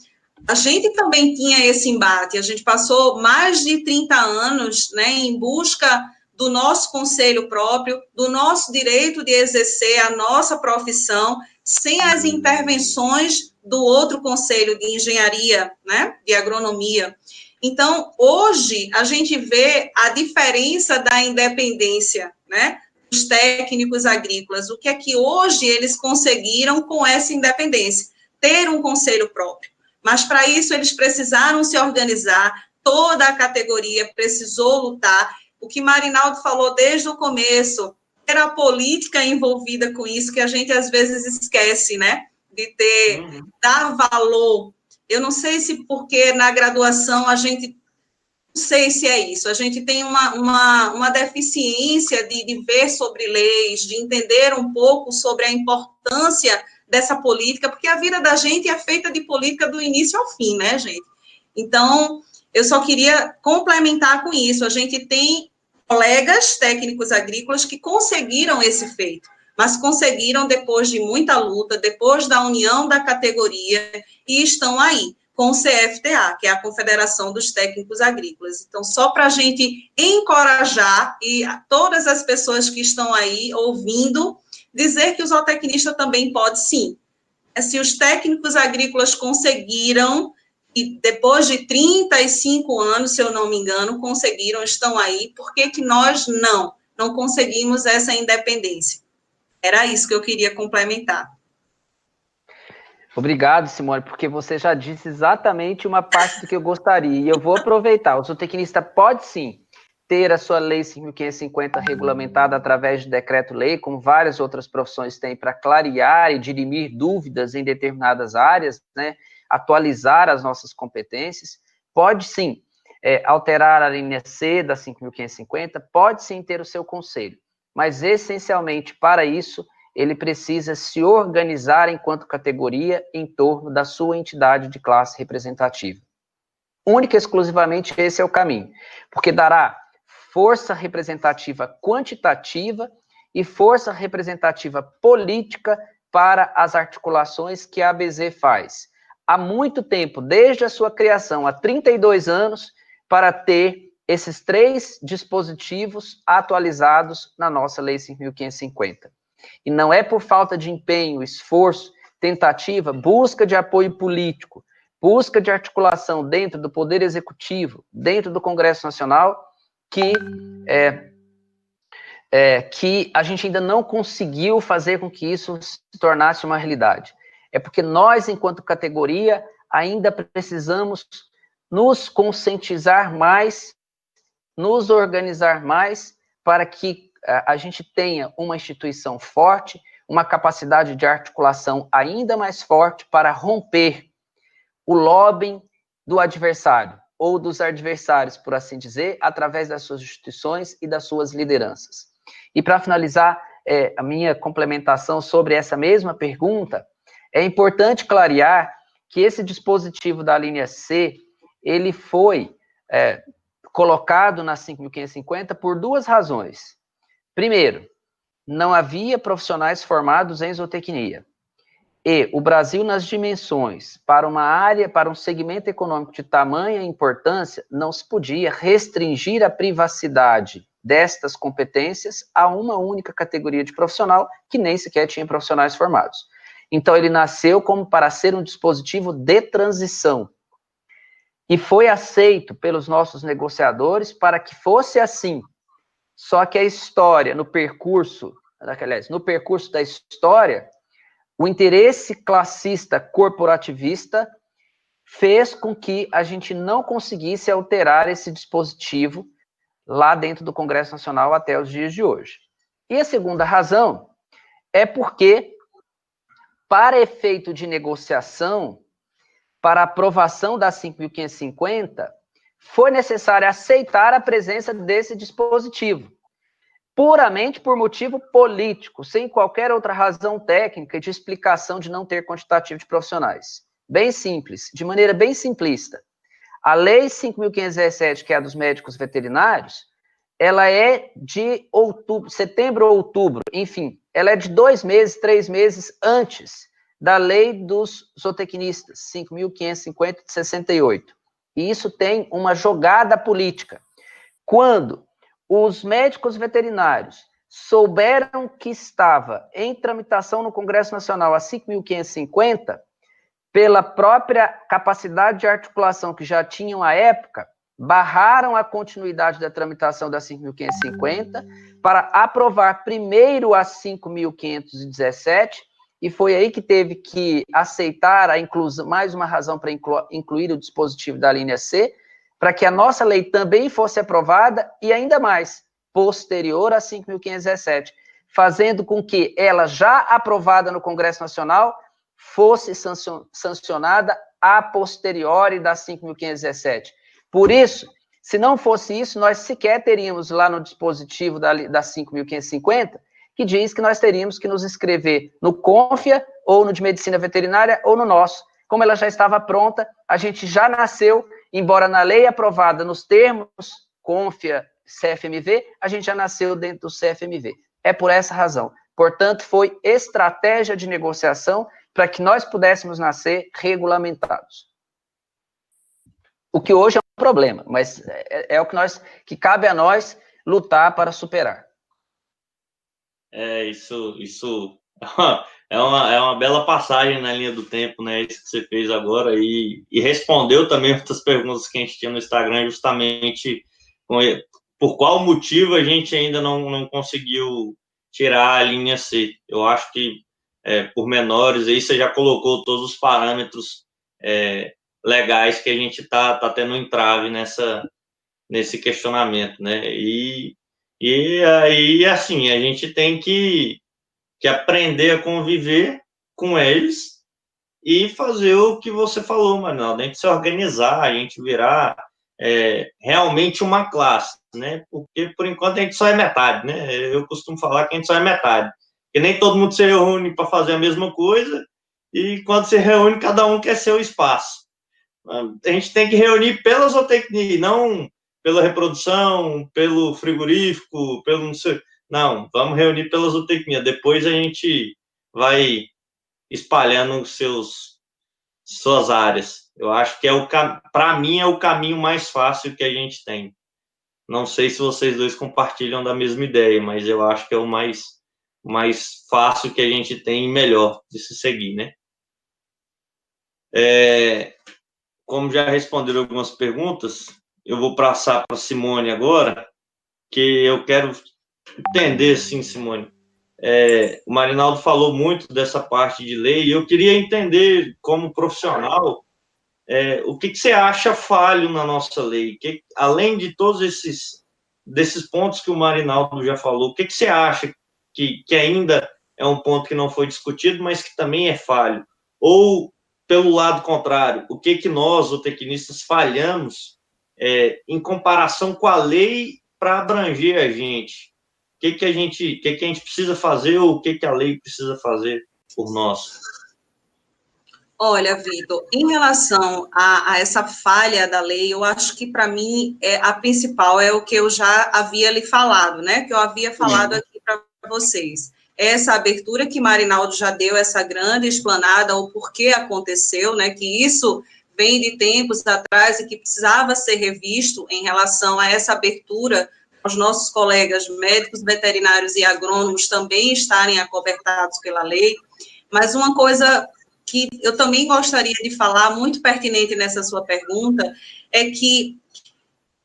a gente também tinha esse embate, a gente passou mais de 30 anos, né, em busca do nosso conselho próprio, do nosso direito de exercer a nossa profissão, sem as intervenções do outro conselho de engenharia, né, de agronomia. Então, hoje, a gente vê a diferença da independência, né, dos técnicos agrícolas. O que é que hoje eles conseguiram com essa independência? Ter um conselho próprio. Mas, para isso, eles precisaram se organizar, toda a categoria precisou lutar. O que Marinaldo falou desde o começo, era a política envolvida com isso, que a gente, às vezes, esquece, né, de dar valor. Eu não sei se porque na graduação a gente, não sei se é isso, a gente tem uma deficiência de ver sobre leis, de entender um pouco sobre a importância dessa política, porque a vida da gente é feita de política do início ao fim, né, gente? Então, eu só queria complementar com isso, a gente tem colegas técnicos agrícolas que conseguiram esse feito, mas conseguiram depois de muita luta, depois da união da categoria, e estão aí, com o CFTA, que é a Confederação dos Técnicos Agrícolas. Então, só para a gente encorajar, e a todas as pessoas que estão aí ouvindo, dizer que o zootecnista também pode, sim. Se os técnicos agrícolas conseguiram, e depois de 35 anos, se eu não me engano, conseguiram, estão aí, por que que nós não conseguimos essa independência? Era isso que eu queria complementar. Obrigado, Simone, porque você já disse exatamente uma parte do que eu gostaria, e eu vou aproveitar. O zootecnista pode, sim, ter a sua Lei 5.550 regulamentada através de decreto-lei, como várias outras profissões têm, para clarear e dirimir dúvidas em determinadas áreas, né, atualizar as nossas competências. Pode, sim, alterar a linha C da 5.550, pode, sim, ter o seu conselho, mas, essencialmente, para isso, ele precisa se organizar enquanto categoria em torno da sua entidade de classe representativa. Única e exclusivamente esse é o caminho, porque dará força representativa quantitativa e força representativa política para as articulações que a ABZ faz. Há muito tempo, desde a sua criação, há 32 anos, para ter esses 3 dispositivos atualizados na nossa Lei 5.550. E não é por falta de empenho, esforço, tentativa, busca de apoio político, busca de articulação dentro do Poder Executivo, dentro do Congresso Nacional, que a gente ainda não conseguiu fazer com que isso se tornasse uma realidade. É porque nós, enquanto categoria, ainda precisamos nos conscientizar mais, nos organizar mais, para que a gente tenha uma instituição forte, uma capacidade de articulação ainda mais forte para romper o lobbying do adversário, ou dos adversários, por assim dizer, através das suas instituições e das suas lideranças. E para finalizar a minha complementação sobre essa mesma pergunta, é importante clarear que esse dispositivo da linha C, ele foi colocado na 5.550 por 2 razões. Primeiro, não havia profissionais formados em zootecnia. E o Brasil, nas dimensões, para uma área, para um segmento econômico de tamanha importância, não se podia restringir a privacidade destas competências a uma única categoria de profissional, que nem sequer tinha profissionais formados. Então, ele nasceu como para ser um dispositivo de transição. E foi aceito pelos nossos negociadores para que fosse assim. Só que a história, no percurso da história, o interesse classista corporativista fez com que a gente não conseguisse alterar esse dispositivo lá dentro do Congresso Nacional até os dias de hoje. E a segunda razão é porque, para efeito de negociação, para aprovação da 5.550, foi necessário aceitar a presença desse dispositivo, puramente por motivo político, sem qualquer outra razão técnica de explicação de não ter quantitativo de profissionais. Bem simples, de maneira bem simplista. A Lei 5.517, que é a dos médicos veterinários, ela é de setembro ou outubro, enfim, ela é de 2 meses, 3 meses antes da Lei dos zootecnistas, 5.550 de 68. E isso tem uma jogada política. Quando os médicos veterinários souberam que estava em tramitação no Congresso Nacional a 5.550, pela própria capacidade de articulação que já tinham à época, barraram a continuidade da tramitação da 5.550 para aprovar primeiro a 5.517, e foi aí que teve que aceitar a inclusão, mais uma razão para incluir o dispositivo da linha C, para que a nossa lei também fosse aprovada, e ainda mais, posterior a 5.517, fazendo com que ela, já aprovada no Congresso Nacional, fosse sancionada a posteriori da 5.517. Por isso, se não fosse isso, nós sequer teríamos lá no dispositivo da 5.550, que diz que nós teríamos que nos inscrever no CONFIA, ou no de Medicina Veterinária, ou no nosso. Como ela já estava pronta, a gente já nasceu, embora na lei aprovada nos termos CONFIA, CFMV, a gente já nasceu dentro do CFMV. É por essa razão. Portanto, foi estratégia de negociação para que nós pudéssemos nascer regulamentados. O que hoje é um problema, mas é o que cabe a nós lutar para superar. Isso é uma bela passagem na linha do tempo, né? Isso que você fez agora, e respondeu também muitas perguntas que a gente tinha no Instagram, justamente por qual motivo a gente ainda não conseguiu tirar a linha C. Eu acho que, por menores, aí você já colocou todos os parâmetros legais que a gente está tendo entrave nesse questionamento, né? E aí, assim, a gente tem que aprender a conviver com eles e fazer o que você falou, Marinaldo, a gente se organizar, a gente virar realmente uma classe, né? Porque, por enquanto, a gente só é metade, né? Eu costumo falar que a gente só é metade, porque nem todo mundo se reúne para fazer a mesma coisa, e quando se reúne, cada um quer seu espaço. A gente tem que reunir pela zootecnia, não pela reprodução, pelo frigorífico, pelo não sei. Não, vamos reunir pela zootecnia. Depois a gente vai espalhando suas áreas. Eu acho que para mim, é o caminho mais fácil que a gente tem. Não sei se vocês dois compartilham da mesma ideia, mas eu acho que é o mais fácil que a gente tem e melhor de se seguir, né? Como já responderam algumas perguntas, eu vou passar para a Simone agora, que eu quero entender, assim, Simone. O Marinaldo falou muito dessa parte de lei, e eu queria entender, como profissional, o que você acha falho na nossa lei? Além de todos desses pontos que o Marinaldo já falou, o que você acha que ainda é um ponto que não foi discutido, mas que também é falho? Ou, pelo lado contrário, o que nós, zootecnistas, falhamos em comparação com a lei para abranger a gente? O que a gente precisa fazer, ou o que a lei precisa fazer por nós? Olha, Vitor, em relação a essa falha da lei, eu acho que, para mim, a principal é o que eu já havia lhe falado, né? Que eu havia falado aqui para vocês. Essa abertura que Marinaldo já deu, essa grande explanada, o porquê aconteceu, né? Que isso vem de tempos atrás e que precisava ser revisto em relação a essa abertura, os nossos colegas médicos, veterinários e agrônomos também estarem acobertados pela lei. Mas uma coisa que eu também gostaria de falar, muito pertinente nessa sua pergunta, é que,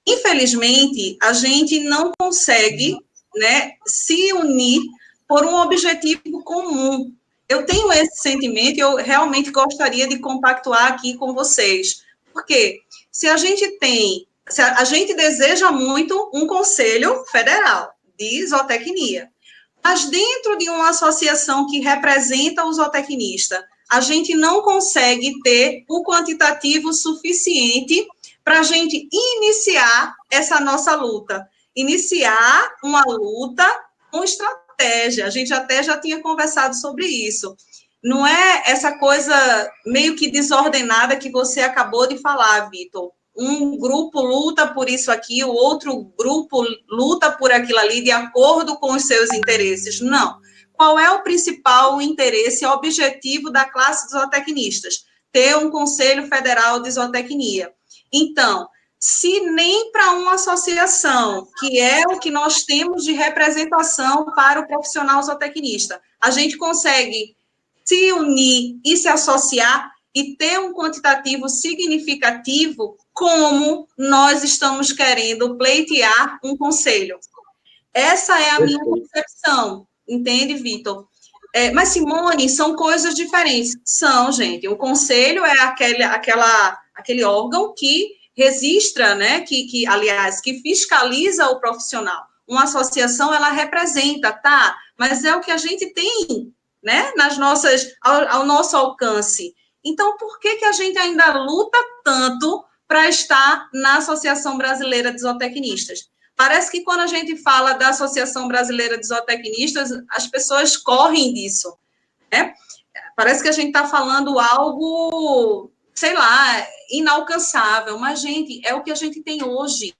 infelizmente, a gente não consegue, né, se unir por um objetivo comum. Eu tenho esse sentimento e eu realmente gostaria de compactuar aqui com vocês, porque se a gente deseja muito um conselho federal de zootecnia, mas dentro de uma associação que representa o zootecnista, a gente não consegue ter um quantitativo suficiente para a gente iniciar essa nossa luta. Iniciar uma luta com estratégia. A gente até já tinha conversado sobre isso. Não é essa coisa meio que desordenada que você acabou de falar, Vitor. Um grupo luta por isso aqui, o outro grupo luta por aquilo ali, de acordo com os seus interesses. Não. Qual é o principal interesse e objetivo da classe de zootecnistas? Ter um Conselho Federal de Zootecnia. Então, se nem para uma associação, que é o que nós temos de representação para o profissional zootecnista, a gente consegue se unir e se associar, e ter um quantitativo significativo, como nós estamos querendo pleitear um conselho. Essa é a minha concepção, entende, Vitor? Mas, Simone, são coisas diferentes. São, gente. O conselho é aquele órgão que registra, né, aliás, que fiscaliza o profissional. Uma associação, ela representa, tá? Mas é o que a gente tem, né, ao nosso alcance. Então, por que a gente ainda luta tanto para estar na Associação Brasileira de Zootecnistas? Parece que quando a gente fala da Associação Brasileira de Zootecnistas, as pessoas correm disso, né? Parece que a gente está falando algo, sei lá, inalcançável, mas, gente, é o que a gente tem hoje.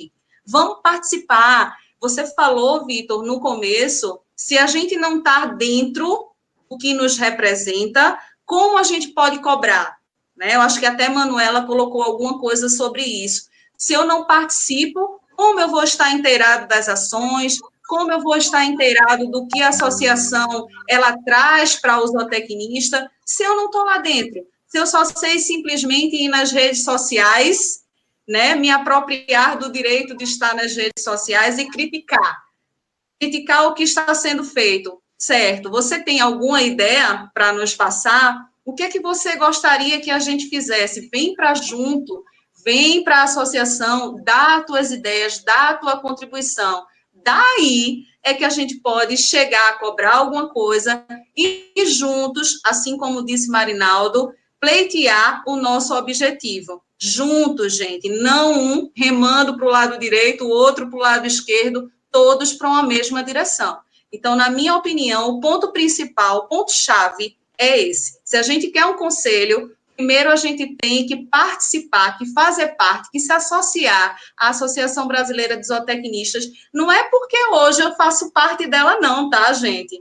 Vamos participar. Você falou, Vitor, no começo, se a gente não está dentro do que nos representa, como a gente pode cobrar? Né? Eu acho que até Manuela colocou alguma coisa sobre isso. Se eu não participo, como eu vou estar inteirado das ações, como eu vou estar inteirado do que a associação ela traz para o zootecnista, se eu não estou lá dentro, se eu só sei simplesmente ir nas redes sociais, né, me apropriar do direito de estar nas redes sociais e criticar o que está sendo feito, certo? Você tem alguma ideia para nos passar? O que é que você gostaria que a gente fizesse? Vem para junto, vem para a associação, dá as tuas ideias, dá a tua contribuição. Daí é que a gente pode chegar a cobrar alguma coisa e juntos, assim como disse Marinaldo, pleitear o nosso objetivo. Juntos, gente, não um remando para o lado direito, o outro para o lado esquerdo, todos para uma mesma direção. Então, na minha opinião, o ponto principal, o ponto-chave é esse. Se a gente quer um conselho, primeiro a gente tem que participar, que fazer parte, que se associar à Associação Brasileira de Zootecnistas. Não é porque hoje eu faço parte dela, não, tá, gente?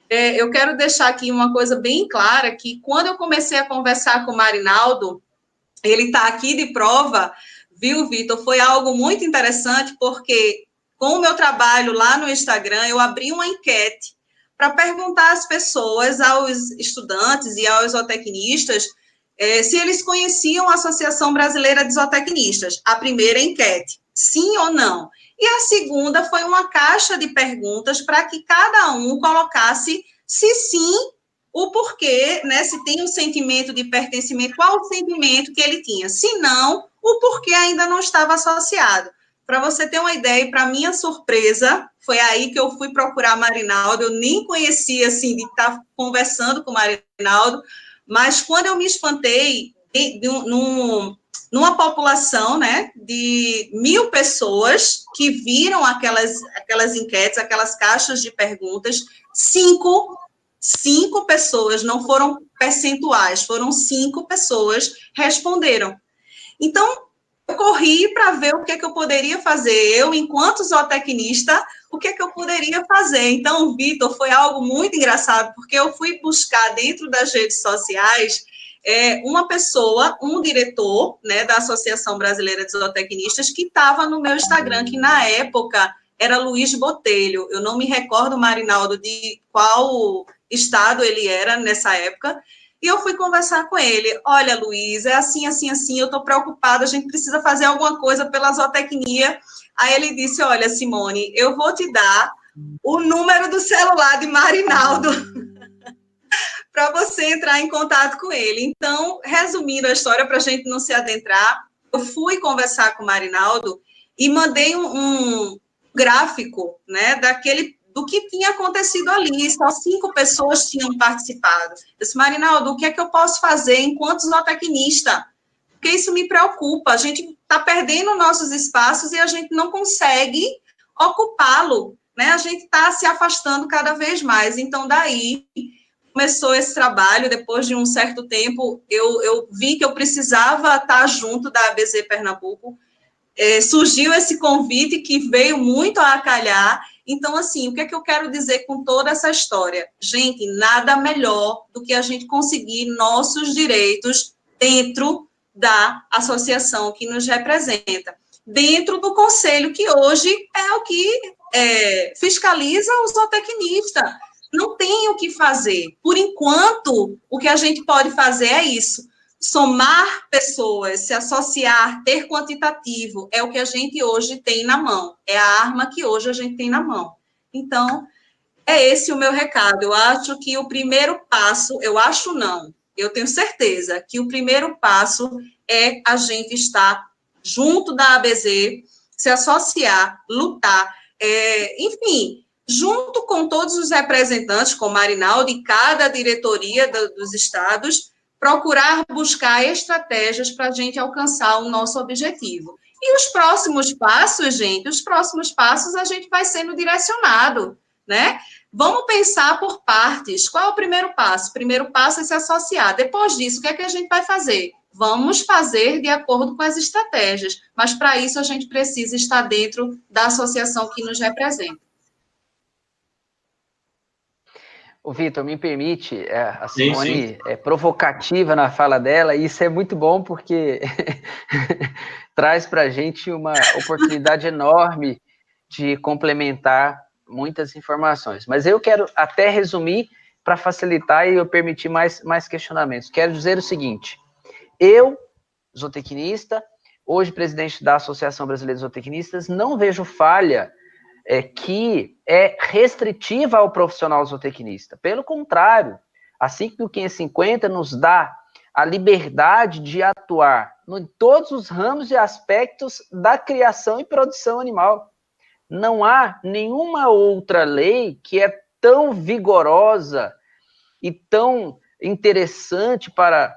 Eu quero deixar aqui uma coisa bem clara, que quando eu comecei a conversar com o Marinaldo, ele está aqui de prova, viu, Vitor? Foi algo muito interessante, porque com o meu trabalho lá no Instagram, eu abri uma enquete para perguntar às pessoas, aos estudantes e aos zootecnistas, se eles conheciam a Associação Brasileira de Zootecnistas. A primeira enquete, sim ou não. E a segunda foi uma caixa de perguntas para que cada um colocasse, se sim, o porquê, né, se tem um sentimento de pertencimento, qual o sentimento que ele tinha. Se não, o porquê ainda não estava associado. Para você ter uma ideia, e para minha surpresa, foi aí que eu fui procurar Marinaldo, eu nem conhecia, assim, de estar conversando com o Marinaldo, mas quando eu me espantei, numa população, né, de 1.000 pessoas que viram aquelas enquetes, aquelas caixas de perguntas, cinco pessoas, não foram percentuais, foram 5 pessoas responderam. Então, eu corri para ver o que eu poderia fazer, eu, enquanto zootecnista, o que eu poderia fazer. Então, Vitor, foi algo muito engraçado, porque eu fui buscar dentro das redes sociais uma pessoa, um diretor, né, da Associação Brasileira de Zootecnistas, que estava no meu Instagram, que na época era Luiz Botelho. Eu não me recordo, Marinaldo, de qual estado ele era nessa época, e eu fui conversar com ele. Olha, Luiz, é assim, assim, assim, eu estou preocupada, a gente precisa fazer alguma coisa pela zootecnia. Aí ele disse, olha, Simone, eu vou te dar o número do celular de Marinaldo para você entrar em contato com ele. Então, resumindo a história, para a gente não se adentrar, eu fui conversar com o Marinaldo e mandei um gráfico, né, do que tinha acontecido ali, só 5 pessoas tinham participado. Eu disse, Marinaldo, o que é que eu posso fazer enquanto zootecnista? Porque isso me preocupa, a gente está perdendo nossos espaços e a gente não consegue ocupá-lo, né? A gente está se afastando cada vez mais. Então, daí, começou esse trabalho, depois de um certo tempo, eu vi que eu precisava estar junto da ABZ Pernambuco, surgiu esse convite que veio muito a calhar. Então, assim, o que é que eu quero dizer com toda essa história? Gente, nada melhor do que a gente conseguir nossos direitos dentro da associação que nos representa, dentro do conselho, que hoje é o que fiscaliza o zootecnista. Não tem o que fazer. Por enquanto, o que a gente pode fazer é isso. somar pessoas, se associar, ter quantitativo, é o que a gente hoje tem na mão, é a arma que hoje a gente tem na mão. Então, é esse o meu recado. Eu acho que o primeiro passo, eu tenho certeza que o primeiro passo é a gente estar junto da ABZ, se associar, lutar, enfim, junto com todos os representantes, com o Marinaldo e cada diretoria dos estados, procurar buscar estratégias para a gente alcançar o nosso objetivo. E os próximos passos, gente, a gente vai sendo direcionado, né? Vamos pensar por partes. Qual é o primeiro passo? O primeiro passo é se associar. Depois disso, o que é que a gente vai fazer? Vamos fazer de acordo com as estratégias, mas para isso a gente precisa estar dentro da associação que nos representa. O Vitor, me permite, a Simone é provocativa na fala dela, e isso é muito bom porque traz para a gente uma oportunidade enorme de complementar muitas informações. Mas eu quero até resumir para facilitar e eu permitir mais questionamentos. Quero dizer o seguinte: eu, zootecnista, hoje presidente da Associação Brasileira de Zootecnistas, não vejo falha que é restritiva ao profissional zootecnista. Pelo contrário, a 5.550 nos dá a liberdade de atuar em todos os ramos e aspectos da criação e produção animal. Não há nenhuma outra lei que é tão vigorosa e tão interessante para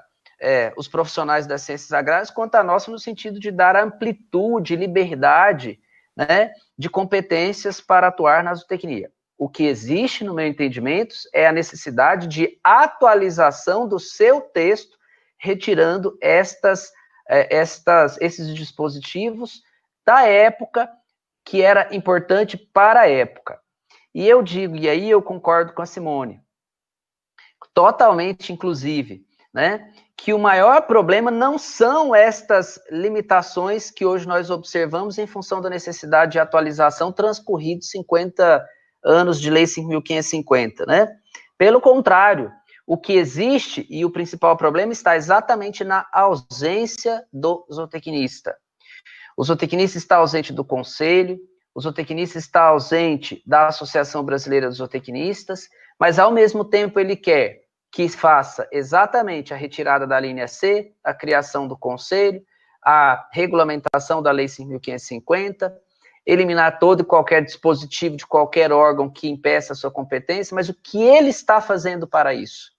os profissionais das ciências agrárias quanto a nossa, no sentido de dar amplitude, liberdade, né, de competências para atuar na zootecnia. O que existe, no meu entendimento, é a necessidade de atualização do seu texto, retirando esses dispositivos da época, que era importante para a época. E eu digo, e aí eu concordo com a Simone, totalmente inclusive, né, que o maior problema não são estas limitações que hoje nós observamos em função da necessidade de atualização transcorridos 50 anos de Lei 5.550, né? Pelo contrário, o que existe e o principal problema está exatamente na ausência do zootecnista. O zootecnista está ausente do conselho, o zootecnista está ausente da Associação Brasileira dos Zootecnistas, mas ao mesmo tempo ele quer que faça exatamente a retirada da linha C, a criação do conselho, a regulamentação da Lei 5.550, eliminar todo e qualquer dispositivo de qualquer órgão que impeça a sua competência, mas o que ele está fazendo para isso?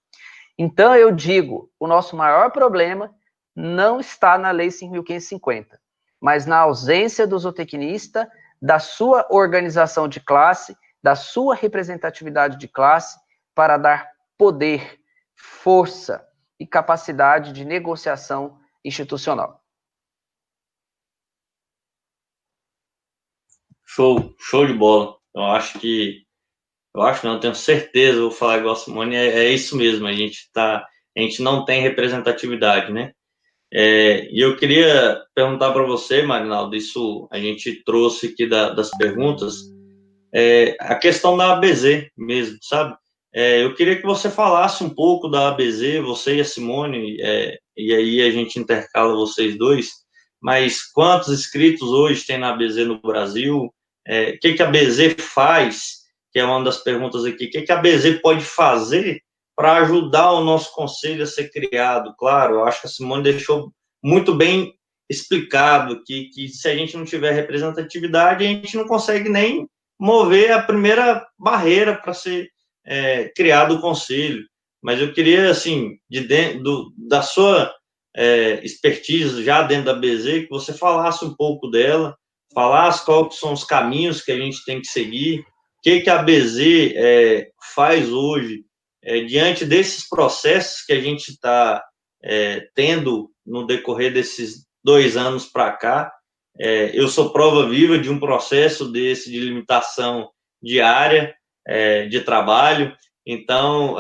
Então, eu digo, o nosso maior problema não está na Lei 5.550, mas na ausência do zootecnista, da sua organização de classe, da sua representatividade de classe, para dar poder, força e capacidade de negociação institucional. Show de bola. Eu tenho certeza, vou falar igual a Simone, é isso mesmo, a gente não tem representatividade, né? E eu queria perguntar para você, Marinaldo, isso a gente trouxe aqui das perguntas, a questão da ABZ mesmo, sabe? Eu queria que você falasse um pouco da ABZ, você e a Simone, e aí a gente intercala vocês dois, mas quantos inscritos hoje tem na ABZ no Brasil? O que a ABZ faz, que é uma das perguntas aqui, o que a ABZ pode fazer para ajudar o nosso conselho a ser criado? Claro, eu acho que a Simone deixou muito bem explicado que se a gente não tiver representatividade, a gente não consegue nem mover a primeira barreira para ser criado o conselho. Mas eu queria, assim, da sua expertise já dentro da ABZ, que você falasse um pouco dela, falasse quais são os caminhos que a gente tem que seguir, o que a ABZ faz hoje, diante desses processos que a gente está tendo no decorrer desses 2 anos para cá. Eu sou prova viva de um processo desse de limitação diária de trabalho. Então,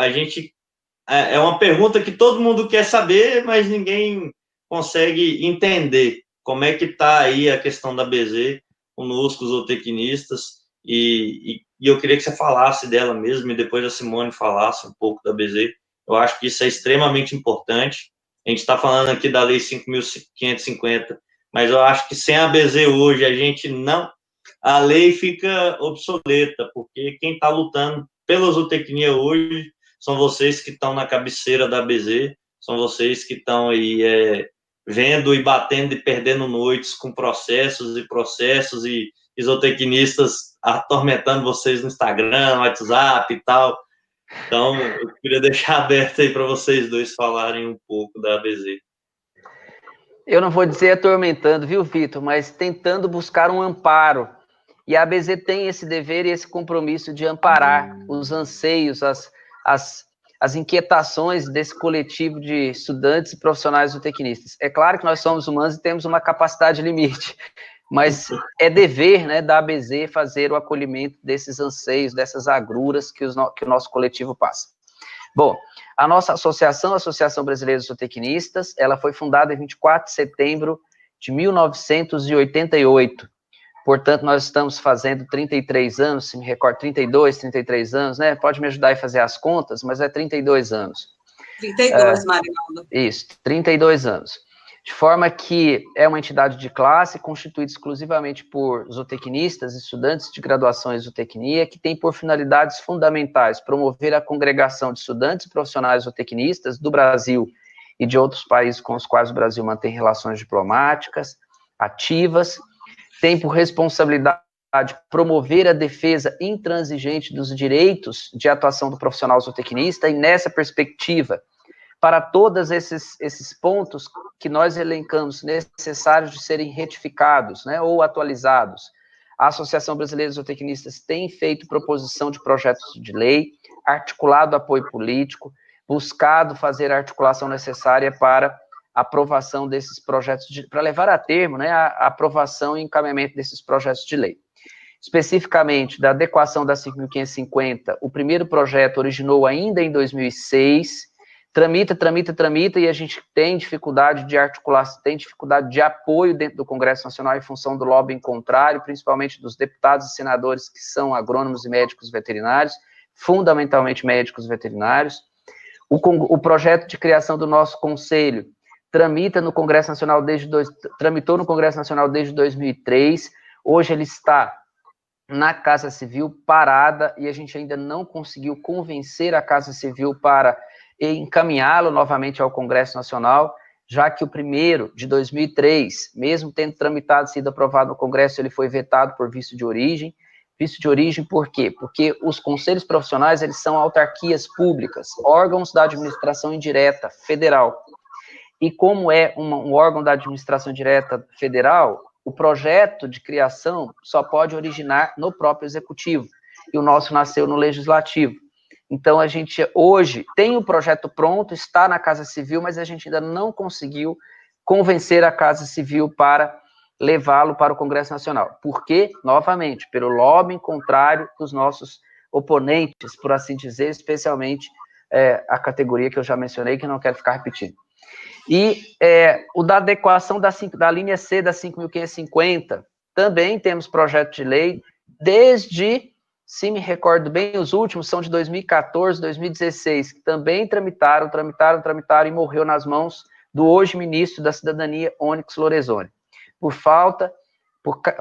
é uma pergunta que todo mundo quer saber, mas ninguém consegue entender como é que está aí a questão da ABZ conosco, os zootecnistas, e eu queria que você falasse dela mesmo, e depois a Simone falasse um pouco da ABZ. Eu acho que isso é extremamente importante, A gente está falando aqui da Lei 5.550, mas eu acho que sem a ABZ hoje, a lei fica obsoleta, porque quem está lutando pela zootecnia hoje são vocês que estão na cabeceira da ABZ, são vocês que estão aí vendo e batendo e perdendo noites com processos e zootecnistas atormentando vocês no Instagram, no WhatsApp e tal. Então, eu queria deixar aberto aí para vocês dois falarem um pouco da ABZ. Eu não vou dizer atormentando, viu, Vitor, mas tentando buscar um amparo. E a ABZ tem esse dever e esse compromisso de amparar os anseios, as inquietações desse coletivo de estudantes e profissionais zootecnistas. É claro que nós somos humanos e temos uma capacidade limite, mas é dever, né, da ABZ fazer o acolhimento desses anseios, dessas agruras que o nosso coletivo passa. Bom, a nossa associação, a Associação Brasileira de Zootecnistas, ela foi fundada em 24 de setembro de 1988. Portanto, nós estamos fazendo 33 anos, se me recordo, 32, 33 anos, né? Pode me ajudar a fazer as contas, mas é 32 anos. 32, Marinaldo. Isso, 32 anos. De forma que é uma entidade de classe constituída exclusivamente por zootecnistas, estudantes de graduação em zootecnia, que tem por finalidades fundamentais promover a congregação de estudantes e profissionais zootecnistas do Brasil e de outros países com os quais o Brasil mantém relações diplomáticas ativas, tem por responsabilidade promover a defesa intransigente dos direitos de atuação do profissional zootecnista, e nessa perspectiva, para todos esses pontos que nós elencamos necessários de serem retificados, né, ou atualizados, a Associação Brasileira de Zootecnistas tem feito proposição de projetos de lei, articulado apoio político, buscado fazer a articulação necessária para aprovação desses projetos, para levar a termo, né, a aprovação e encaminhamento desses projetos de lei. Especificamente, da adequação da 5.550, o primeiro projeto originou ainda em 2006, tramita, e a gente tem dificuldade de articulação, tem dificuldade de apoio dentro do Congresso Nacional em função do lobbying contrário, principalmente dos deputados e senadores que são agrônomos e médicos veterinários, fundamentalmente médicos veterinários. O projeto de criação do nosso conselho tramitou no Congresso Nacional desde 2003, hoje ele está na Casa Civil parada e a gente ainda não conseguiu convencer a Casa Civil para encaminhá-lo novamente ao Congresso Nacional, já que o primeiro, de 2003, mesmo tendo tramitado e sido aprovado no Congresso, ele foi vetado por vício de origem. Vício de origem por quê? Porque os conselhos profissionais, eles são autarquias públicas, órgãos da administração indireta federal. E como é um órgão da administração direta federal, o projeto de criação só pode originar no próprio executivo, e o nosso nasceu no legislativo. Então, a gente hoje tem o projeto pronto, está na Casa Civil, mas a gente ainda não conseguiu convencer a Casa Civil para levá-lo para o Congresso Nacional. Por quê? Novamente, pelo lobbying contrário dos nossos oponentes, por assim dizer, especialmente a categoria que eu já mencionei, que não quero ficar repetindo. E o da adequação da linha C da 5.550, também temos projeto de lei, desde, se me recordo bem, os últimos são de 2014, 2016, que também tramitaram e morreu nas mãos do hoje ministro da Cidadania, Onyx Lorenzoni,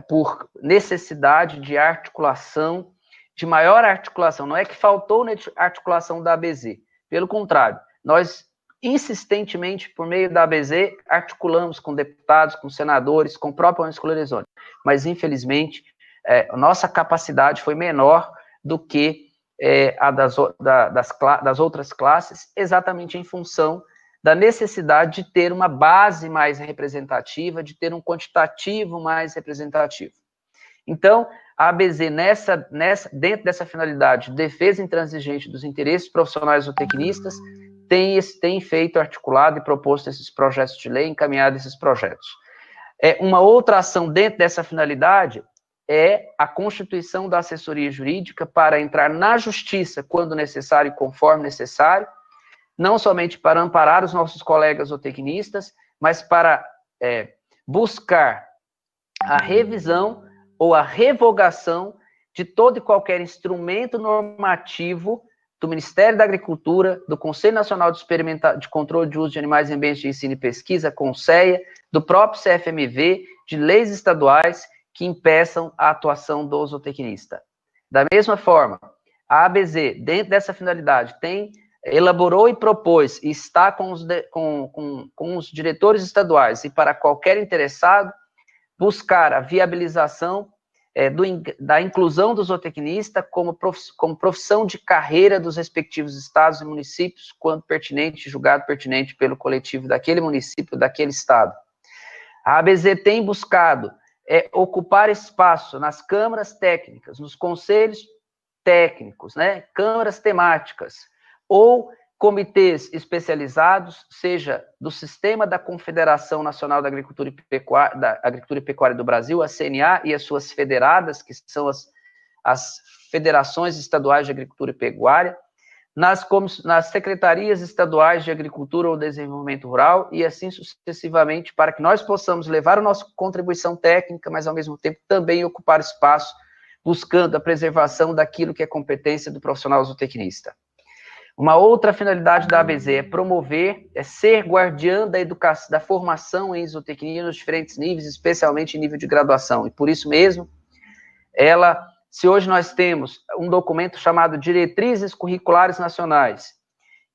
por necessidade de articulação, de maior articulação. Não é que faltou articulação da ABZ, pelo contrário, nós insistentemente, por meio da ABZ, articulamos com deputados, com senadores, com o próprio Onyx Lorenzoni, mas infelizmente a nossa capacidade foi menor do que a das outras classes, exatamente em função da necessidade de ter uma base mais representativa, de ter um quantitativo mais representativo. Então, a ABZ, dentro dessa finalidade de defesa intransigente dos interesses profissionais zootecnistas, tem feito, articulado e proposto esses projetos de lei, encaminhado esses projetos. Uma outra ação dentro dessa finalidade é a constituição da assessoria jurídica para entrar na justiça quando necessário e conforme necessário, não somente para amparar os nossos colegas zootecnistas, mas para buscar a revisão ou a revogação de todo e qualquer instrumento normativo do Ministério da Agricultura, do Conselho Nacional de Controle de Uso de Animais em Ambientes de Ensino e Pesquisa, CONSEA, do próprio CFMV, de leis estaduais que impeçam a atuação do zootecnista. Da mesma forma, a ABZ, dentro dessa finalidade, elaborou e propôs, e está com os diretores estaduais, e para qualquer interessado, buscar a viabilização da inclusão do zootecnista como profissão de carreira dos respectivos estados e municípios, quando pertinente, julgado pertinente pelo coletivo daquele município, daquele estado. A ABZ tem buscado ocupar espaço nas câmaras técnicas, nos conselhos técnicos, né, câmaras temáticas, ou comitês especializados, seja do sistema da Confederação Nacional da Agricultura e Pecuária do Brasil, a CNA, e as suas federadas, que são as Federações Estaduais de Agricultura e Pecuária, nas secretarias estaduais de Agricultura ou Desenvolvimento Rural, e assim sucessivamente, para que nós possamos levar a nossa contribuição técnica, mas ao mesmo tempo também ocupar espaço, buscando a preservação daquilo que é competência do profissional zootecnista. Uma outra finalidade da ABZ é ser guardiã da educação, da formação em zootecnia nos diferentes níveis, especialmente em nível de graduação. E por isso mesmo, se hoje nós temos um documento chamado Diretrizes Curriculares Nacionais,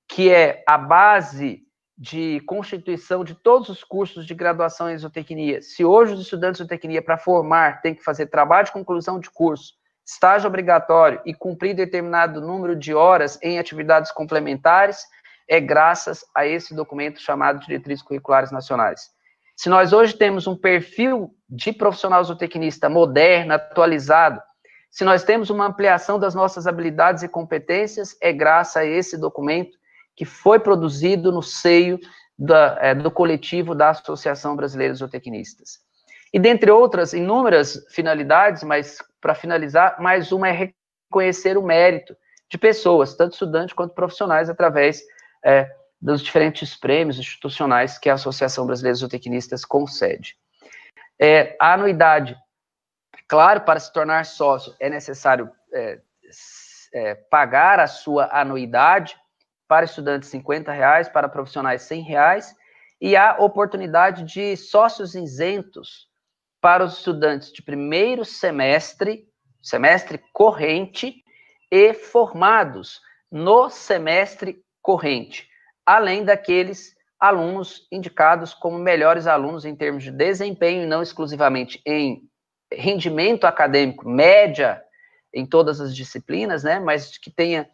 que é a base de constituição de todos os cursos de graduação em zootecnia, se hoje os estudantes de zootecnia, para formar, têm que fazer trabalho de conclusão de curso, estágio obrigatório e cumprir determinado número de horas em atividades complementares, é graças a esse documento chamado Diretrizes Curriculares Nacionais. Se nós hoje temos um perfil de profissional zootecnista moderno, atualizado, se nós temos uma ampliação das nossas habilidades e competências, é graças a esse documento que foi produzido no seio do coletivo da Associação Brasileira de Zootecnistas. E dentre outras inúmeras finalidades, mas para finalizar, mais uma é reconhecer o mérito de pessoas, tanto estudantes quanto profissionais, através dos diferentes prêmios institucionais que a Associação Brasileira de Zootecnistas concede. A anuidade, claro, para se tornar sócio é necessário pagar a sua anuidade, para estudantes R$ 50, para profissionais R$ 100, e há oportunidade de sócios isentos para os estudantes de primeiro semestre corrente, e formados no semestre corrente, além daqueles alunos indicados como melhores alunos em termos de desempenho, e não exclusivamente em rendimento acadêmico, média em todas as disciplinas, né, mas que tenha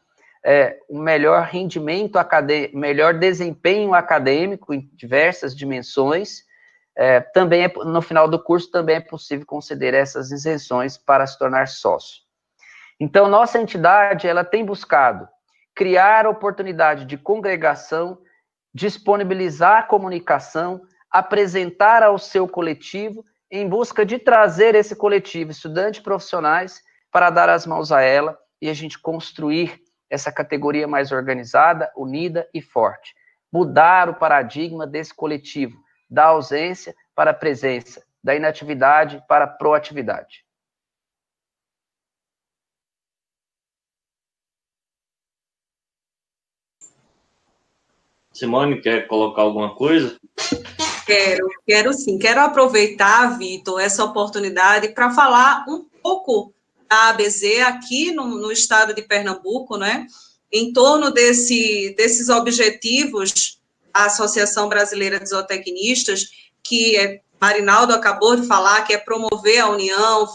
um melhor rendimento acadêmico, melhor desempenho acadêmico em diversas dimensões. Também no final do curso também é possível conceder essas isenções para se tornar sócio. Então, nossa entidade, ela tem buscado criar oportunidade de congregação, disponibilizar a comunicação, apresentar ao seu coletivo, em busca de trazer esse coletivo, estudantes profissionais, para dar as mãos a ela e a gente construir essa categoria mais organizada, unida e forte. Mudar o paradigma desse coletivo, da ausência para a presença, da inatividade para a proatividade. Simone, quer colocar alguma coisa? Quero sim. Quero aproveitar, Vitor, essa oportunidade para falar um pouco da ABZ aqui no estado de Pernambuco, né? Em torno desses objetivos da Associação Brasileira de Zootecnistas, que Marinaldo acabou de falar, que é promover a união, o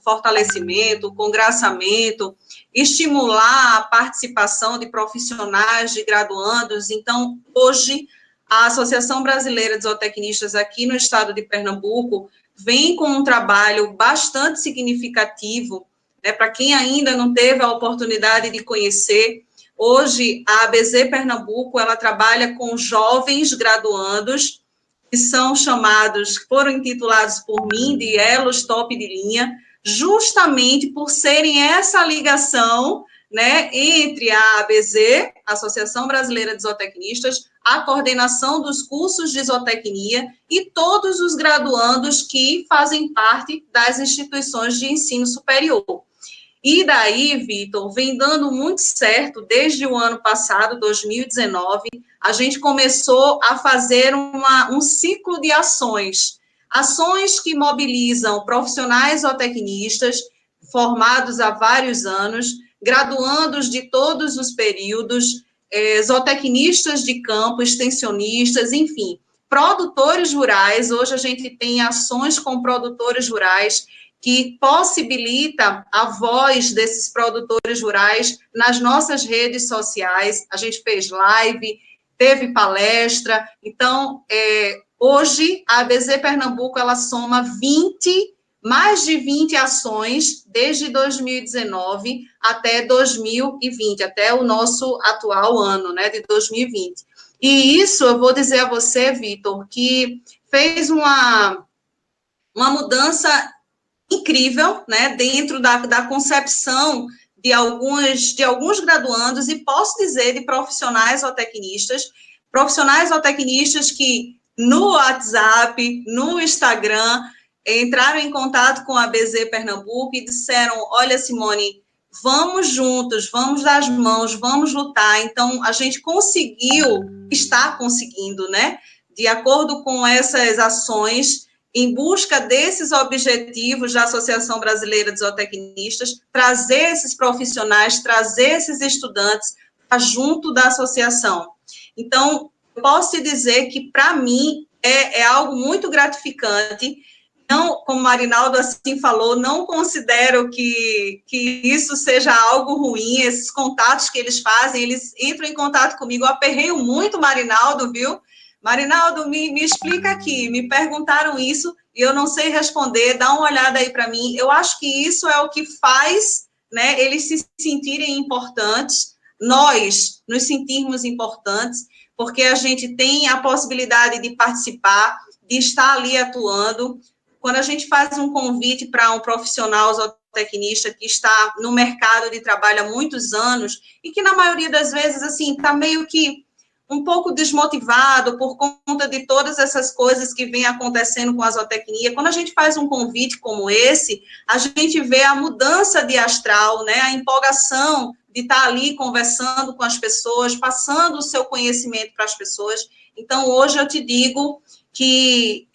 fortalecimento, o congraçamento, estimular a participação de profissionais, de graduandos. Então, hoje, a Associação Brasileira de Zootecnistas aqui no estado de Pernambuco vem com um trabalho bastante significativo, né, para quem ainda não teve a oportunidade de conhecer. Hoje, a ABZ Pernambuco, ela trabalha com jovens graduandos, que são foram intitulados por mim de elos top de linha, justamente por serem essa ligação, né, entre a ABZ, Associação Brasileira de Zootecnistas, a coordenação dos cursos de zootecnia e todos os graduandos que fazem parte das instituições de ensino superior. E daí, Vitor, vem dando muito certo desde o ano passado, 2019, a gente começou a fazer um ciclo de ações. Ações que mobilizam profissionais zootecnistas formados há vários anos, graduandos de todos os períodos, zootecnistas de campo, extensionistas, enfim, produtores rurais. Hoje a gente tem ações com produtores rurais que possibilita a voz desses produtores rurais nas nossas redes sociais. A gente fez live, teve palestra. Então, hoje, a ABZ Pernambuco, ela soma mais de 20 ações desde 2019 até 2020, até o nosso atual ano, né, de 2020. E isso, eu vou dizer a você, Vitor, que fez uma mudança incrível, né, dentro da concepção de alguns graduandos, e posso dizer de profissionais zootecnistas que no WhatsApp, no Instagram, entraram em contato com a ABZ Pernambuco e disseram: olha, Simone, vamos juntos, vamos dar as mãos, vamos lutar. Então, a gente está conseguindo, né, de acordo com essas ações, em busca desses objetivos da Associação Brasileira de Zootecnistas, trazer esses profissionais, trazer esses estudantes junto da associação. Então, eu posso te dizer que, para mim, é algo muito gratificante. Não, como o Marinaldo assim falou, não considero que isso seja algo ruim. Esses contatos que eles fazem, eles entram em contato comigo. Eu aperreio muito o Marinaldo, viu? Marinaldo, me explica aqui, me perguntaram isso e eu não sei responder, dá uma olhada aí para mim. Eu acho que isso é o que faz, né, eles se sentirem importantes, nós nos sentirmos importantes, porque a gente tem a possibilidade de participar, de estar ali atuando. Quando a gente faz um convite para um profissional zootecnista que está no mercado de trabalho há muitos anos e que, na maioria das vezes, assim, está meio que um pouco desmotivado por conta de todas essas coisas que vêm acontecendo com a zootecnia, quando a gente faz um convite como esse, a gente vê a mudança de astral, né, a empolgação de estar ali conversando com as pessoas, passando o seu conhecimento para as pessoas. Então, hoje eu te digo que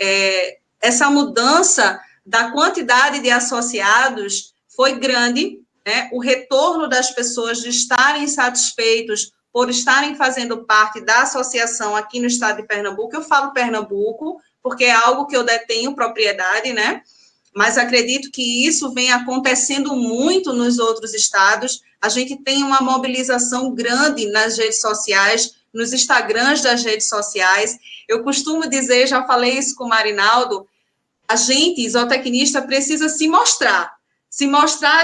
essa mudança da quantidade de associados foi grande, né, o retorno das pessoas de estarem satisfeitos por estarem fazendo parte da associação aqui no estado de Pernambuco. Eu falo Pernambuco, porque é algo que eu detenho propriedade, né? Mas acredito que isso vem acontecendo muito nos outros estados. A gente tem uma mobilização grande nas redes sociais, nos Instagrams das redes sociais. Eu costumo dizer, já falei isso com o Marinaldo, a gente, zootecnista, precisa se mostrar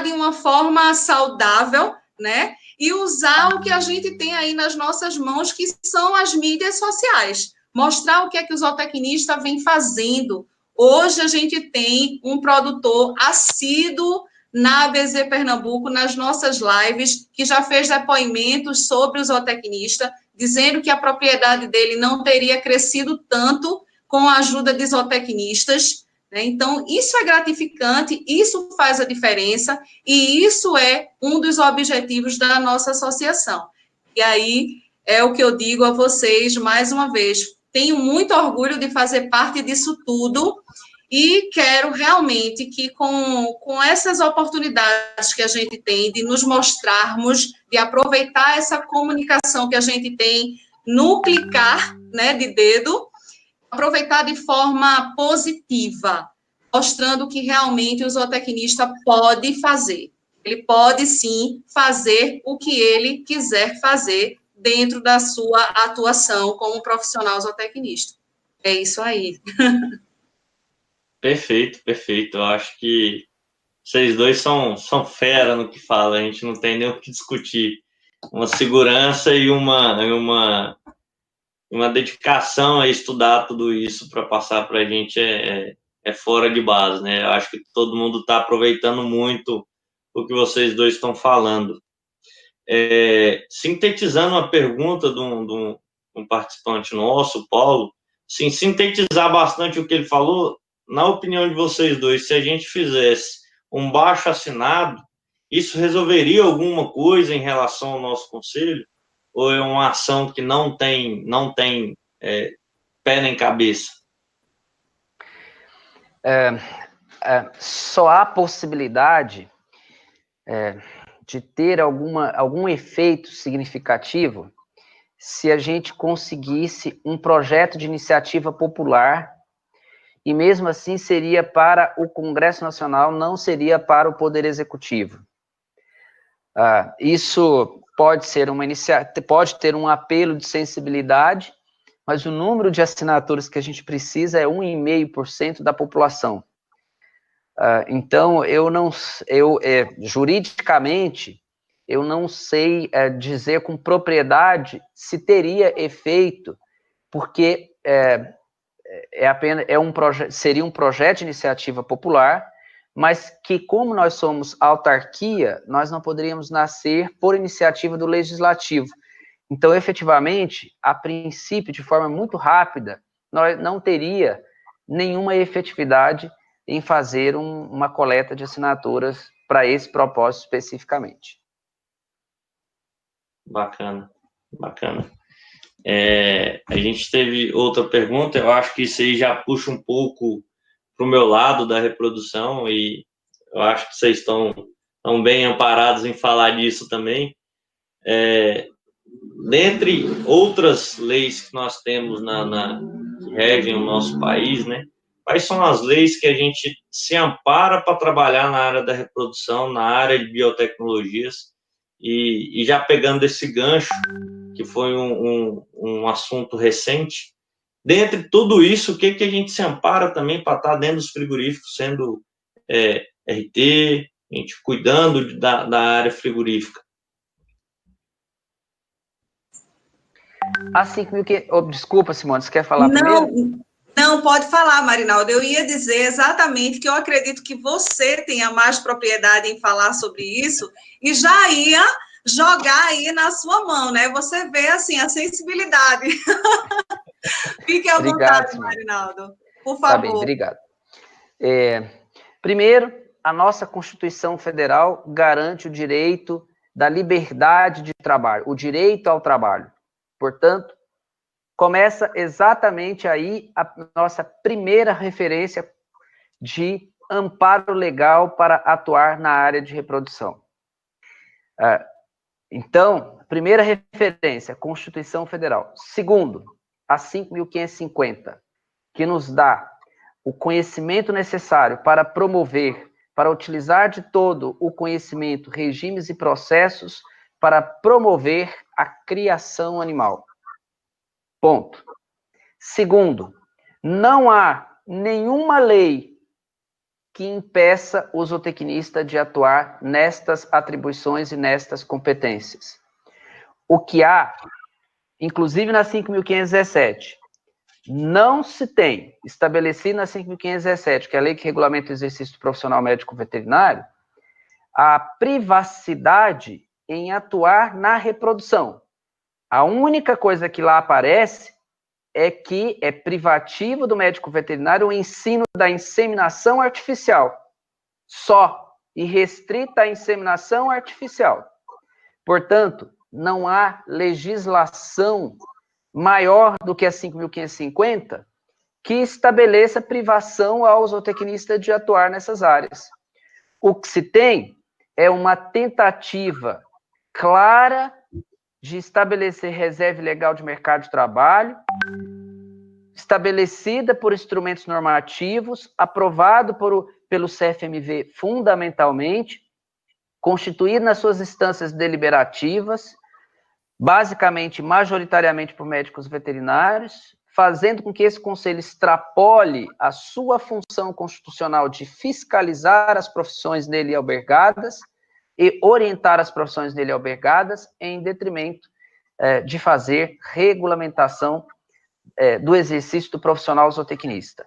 de uma forma saudável, né? E usar o que a gente tem aí nas nossas mãos, que são as mídias sociais. Mostrar o que é que o zootecnista vem fazendo. Hoje a gente tem um produtor assíduo na ABZ Pernambuco, nas nossas lives, que já fez depoimentos sobre o zootecnista, dizendo que a propriedade dele não teria crescido tanto com a ajuda de zootecnistas. Então, isso é gratificante, isso faz a diferença, e isso é um dos objetivos da nossa associação. E aí, é o que eu digo a vocês, mais uma vez, tenho muito orgulho de fazer parte disso tudo, e quero realmente que com essas oportunidades que a gente tem de nos mostrarmos, de aproveitar essa comunicação que a gente tem no clicar, né, de dedo, aproveitar de forma positiva, mostrando que realmente o zootecnista pode fazer. Ele pode, sim, fazer o que ele quiser fazer dentro da sua atuação como profissional zootecnista. É isso aí. Perfeito, perfeito. Eu acho que vocês dois são fera no que falam, a gente não tem nem o que discutir. Uma segurança e uma dedicação a estudar tudo isso para passar para a gente é fora de base, né? Eu acho que todo mundo está aproveitando muito o que vocês dois estão falando. Sintetizando uma pergunta de um participante nosso, Paulo, sim, sintetizar bastante o que ele falou, na opinião de vocês dois, se a gente fizesse um baixo-assinado isso resolveria alguma coisa em relação ao nosso conselho? Ou é uma ação que não tem pé nem cabeça? Só há possibilidade de ter algum efeito significativo se a gente conseguisse um projeto de iniciativa popular, e mesmo assim seria para o Congresso Nacional, não seria para o Poder Executivo. Isso pode ser pode ter um apelo de sensibilidade, mas o número de assinaturas que a gente precisa é 1,5% da população. Então, juridicamente, eu não sei dizer com propriedade se teria efeito, porque seria um projeto de iniciativa popular, mas que, como nós somos autarquia, nós não poderíamos nascer por iniciativa do Legislativo. Então, efetivamente, a princípio, de forma muito rápida, nós não teria nenhuma efetividade em fazer uma coleta de assinaturas para esse propósito especificamente. Bacana, bacana. A gente teve outra pergunta, eu acho que isso aí já puxa um pouco para o meu lado da reprodução, e eu acho que vocês estão bem amparados em falar disso também. Dentre outras leis que nós temos que regem o nosso país, né? Quais são as leis que a gente se ampara para trabalhar na área da reprodução, na área de biotecnologias? E já pegando esse gancho, que foi um assunto recente, dentre tudo isso, o que a gente se ampara também para estar dentro dos frigoríficos, sendo RT, a gente cuidando da área frigorífica? Assim, desculpa, Simone, você quer falar primeiro? Não, pode falar, Marinaldo. Eu ia dizer exatamente que eu acredito que você tenha mais propriedade em falar sobre isso e já ia jogar aí na sua mão, né? Você vê, assim, a sensibilidade. Fique à vontade, Marinaldo. Por favor. Tá bem, obrigado. Primeiro, a nossa Constituição Federal garante o direito da liberdade de trabalho, o direito ao trabalho. Portanto, começa exatamente aí a nossa primeira referência de amparo legal para atuar na área de reprodução. Então, primeira referência, Constituição Federal. Segundo, a 5.550, que nos dá o conhecimento necessário para promover, para utilizar de todo o conhecimento, regimes e processos para promover a criação animal. Ponto. Segundo, não há nenhuma lei que impeça o zootecnista de atuar nestas atribuições e nestas competências. O que há, inclusive na 5.517, não se tem estabelecido na 5.517, que é a lei que regulamenta o exercício profissional médico veterinário, a privacidade em atuar na reprodução. A única coisa que lá aparece é que é privativo do médico veterinário o ensino da inseminação artificial, só, e restrita à inseminação artificial. Portanto, não há legislação maior do que a 5.550 que estabeleça privação ao zootecnista de atuar nessas áreas. O que se tem é uma tentativa clara de estabelecer reserva legal de mercado de trabalho, estabelecida por instrumentos normativos, aprovado pelo CFMV fundamentalmente, constituído nas suas instâncias deliberativas, basicamente, majoritariamente por médicos veterinários, fazendo com que esse conselho extrapole a sua função constitucional de fiscalizar as profissões nele albergadas e orientar as profissões nele albergadas em detrimento de fazer regulamentação do exercício do profissional zootecnista.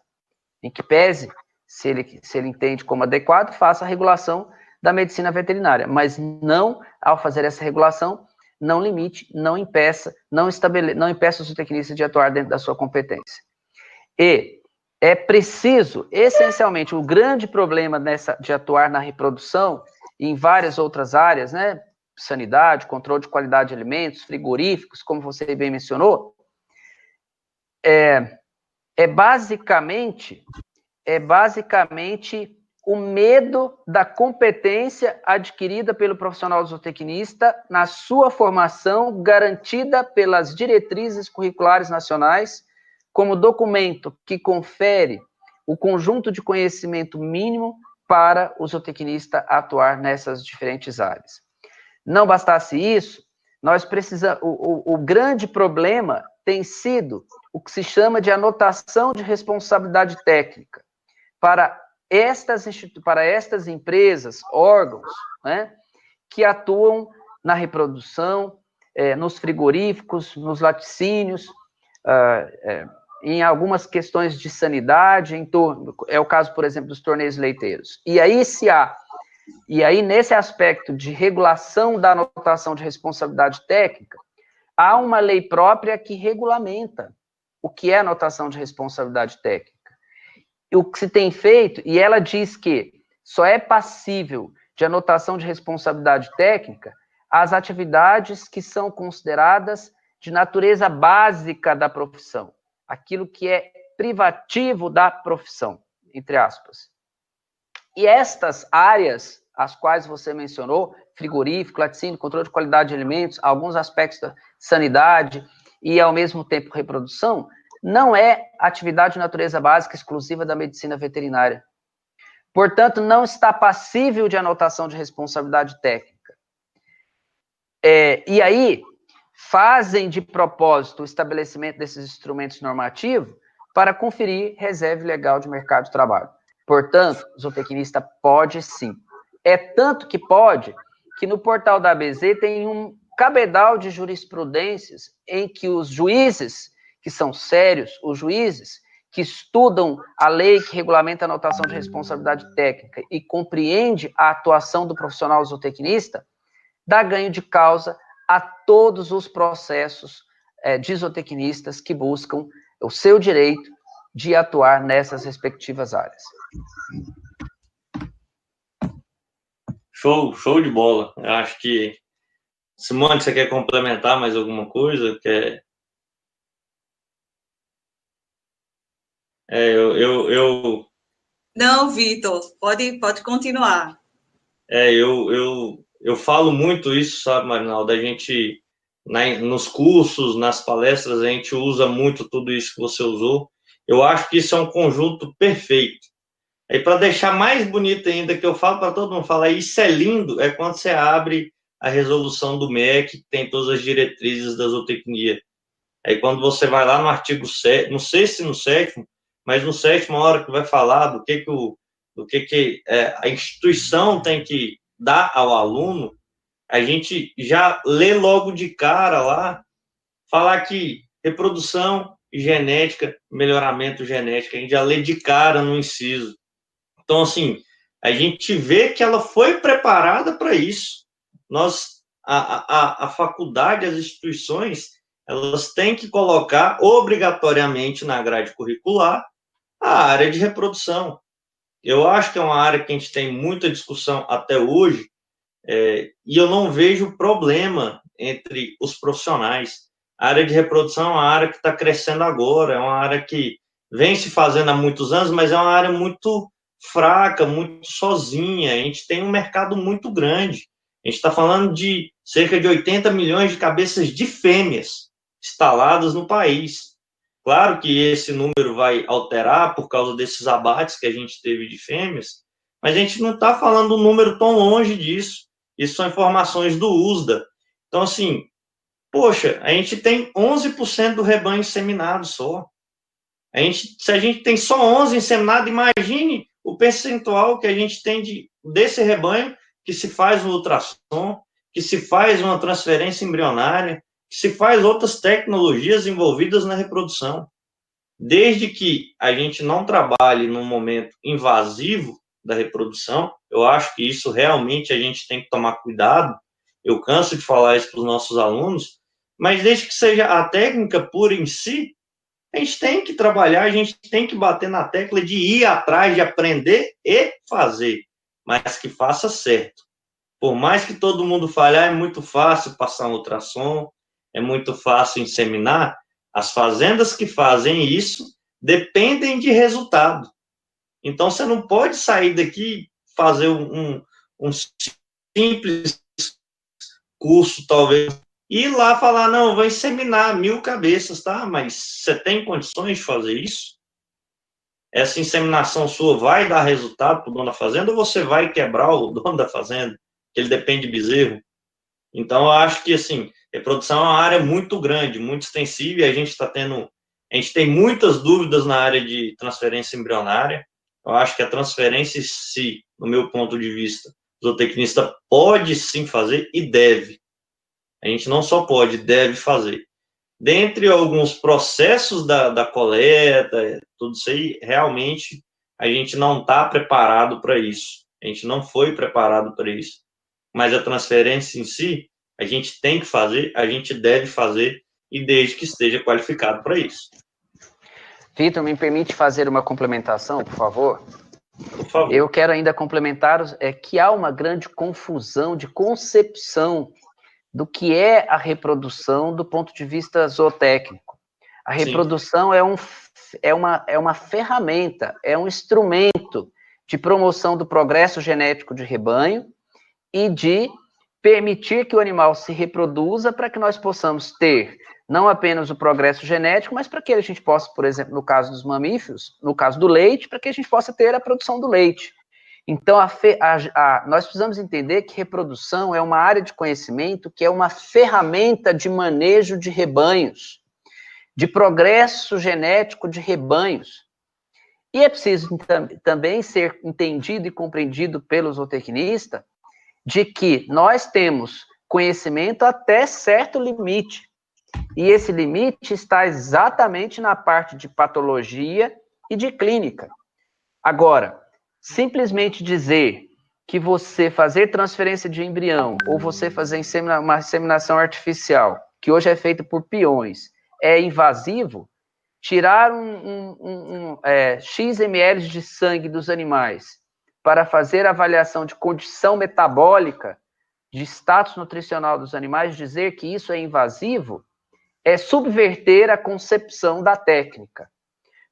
Em que pese, se ele entende como adequado, faça a regulação da medicina veterinária, mas não, ao fazer essa regulação, não limite, não impeça o zootecnista de atuar dentro da sua competência. E é preciso, essencialmente, o grande problema de atuar na reprodução, em várias outras áreas, né? Sanidade, controle de qualidade de alimentos, frigoríficos, como você bem mencionou, é basicamente o medo da competência adquirida pelo profissional zootecnista na sua formação, garantida pelas diretrizes curriculares nacionais, como documento que confere o conjunto de conhecimento mínimo para o zootecnista atuar nessas diferentes áreas. Não bastasse isso, nós precisamos. O grande problema tem sido o que se chama de anotação de responsabilidade técnica para estas empresas, órgãos, né, que atuam na reprodução, nos frigoríficos, nos laticínios, em algumas questões de sanidade, é o caso, por exemplo, dos torneios leiteiros. E aí, nesse aspecto de regulação da anotação de responsabilidade técnica, há uma lei própria que regulamenta o que é anotação de responsabilidade técnica. E o que se tem feito, e ela diz que só é passível de anotação de responsabilidade técnica as atividades que são consideradas de natureza básica da profissão, aquilo que é privativo da profissão, entre aspas. E estas áreas, as quais você mencionou, frigorífico, laticínio, controle de qualidade de alimentos, alguns aspectos da sanidade e, ao mesmo tempo, reprodução, não é atividade de natureza básica exclusiva da medicina veterinária. Portanto, não está passível de anotação de responsabilidade técnica. E aí, fazem de propósito o estabelecimento desses instrumentos normativos para conferir reserva legal de mercado de trabalho. Portanto, o zootecnista pode sim. É tanto que pode, que no portal da ABZ tem um cabedal de jurisprudências em que os juízes, que são sérios, os juízes que estudam a lei que regulamenta a anotação de responsabilidade técnica e compreende a atuação do profissional zootecnista, dá ganho de causa a todos os processos de zootecnistas que buscam o seu direito de atuar nessas respectivas áreas. Show de bola. Eu acho que, Simone, você quer complementar mais alguma coisa? Não, Vitor, pode continuar. Eu falo muito isso, sabe, Marinaldo? A gente, nos cursos, nas palestras, a gente usa muito tudo isso que você usou. Eu acho que isso é um conjunto perfeito. E para deixar mais bonito ainda, que eu falo para todo mundo falar, isso é lindo, é quando você abre a resolução do MEC, que tem todas as diretrizes da zootecnia. Aí quando você vai lá no artigo 7, não sei se no 7º, mas no 7º, hora que vai falar do que a instituição tem que dar ao aluno, a gente já lê logo de cara lá, falar que reprodução genética, melhoramento genético, a gente já lê de cara no inciso. Então, assim, a gente vê que ela foi preparada para isso. A faculdade, as instituições, elas têm que colocar obrigatoriamente na grade curricular a área de reprodução. Eu acho que é uma área que a gente tem muita discussão até hoje, e eu não vejo problema entre os profissionais. A área de reprodução é uma área que está crescendo agora, é uma área que vem se fazendo há muitos anos, mas é uma área muito fraca, muito sozinha. A gente tem um mercado muito grande. A gente está falando de cerca de 80 milhões de cabeças de fêmeas instaladas no país. Claro que esse número vai alterar por causa desses abates que a gente teve de fêmeas, mas a gente não está falando um número tão longe disso. Isso são informações do USDA. Então, assim, poxa, a gente tem 11% do rebanho inseminado só. Se a gente tem só 11 inseminados, imagine o percentual que a gente tem desse rebanho que se faz um ultrassom, que se faz uma transferência embrionária, que se faz outras tecnologias envolvidas na reprodução. Desde que a gente não trabalhe num momento invasivo da reprodução, eu acho que isso realmente a gente tem que tomar cuidado. Eu canso de falar isso para os nossos alunos, mas desde que seja a técnica pura em si, a gente tem que trabalhar, a gente tem que bater na tecla de ir atrás, de aprender e fazer, mas que faça certo. Por mais que todo mundo fale, é muito fácil passar um ultrassom, é muito fácil inseminar, as fazendas que fazem isso dependem de resultado. Então, você não pode sair daqui fazer um simples curso, talvez, e ir lá falar, não, vou inseminar 1000 cabeças, tá? Mas você tem condições de fazer isso? Essa inseminação sua vai dar resultado para o dono da fazenda ou você vai quebrar o dono da fazenda? Que ele depende de bezerro. Então, eu acho que, assim, reprodução é uma área muito grande, muito extensiva, e a gente tem muitas dúvidas na área de transferência embrionária. Eu acho que a transferência em si, no meu ponto de vista, o zootecnista pode sim fazer e deve. A gente não só pode, deve fazer. Dentre alguns processos da coleta, tudo isso aí, realmente a gente não está preparado para isso. A gente não foi preparado para isso. Mas a transferência em si, a gente tem que fazer, a gente deve fazer, e desde que esteja qualificado para isso. Vitor, me permite fazer uma complementação, por favor? Por favor. Eu quero ainda complementar que há uma grande confusão de concepção do que é a reprodução do ponto de vista zootécnico. A reprodução é uma ferramenta, é um instrumento de promoção do progresso genético de rebanho e de permitir que o animal se reproduza para que nós possamos ter não apenas o progresso genético, mas para que a gente possa, por exemplo, no caso dos mamíferos, no caso do leite, para que a gente possa ter a produção do leite. Então, nós precisamos entender que reprodução é uma área de conhecimento que é uma ferramenta de manejo de rebanhos, de progresso genético de rebanhos. E é preciso também ser entendido e compreendido pelo zootecnista de que nós temos conhecimento até certo limite. E esse limite está exatamente na parte de patologia e de clínica. Agora, simplesmente dizer que você fazer transferência de embrião ou você fazer uma inseminação artificial, que hoje é feita por peões, é invasivo, tirar X ml de sangue dos animais para fazer avaliação de condição metabólica, de status nutricional dos animais, dizer que isso é invasivo, é subverter a concepção da técnica.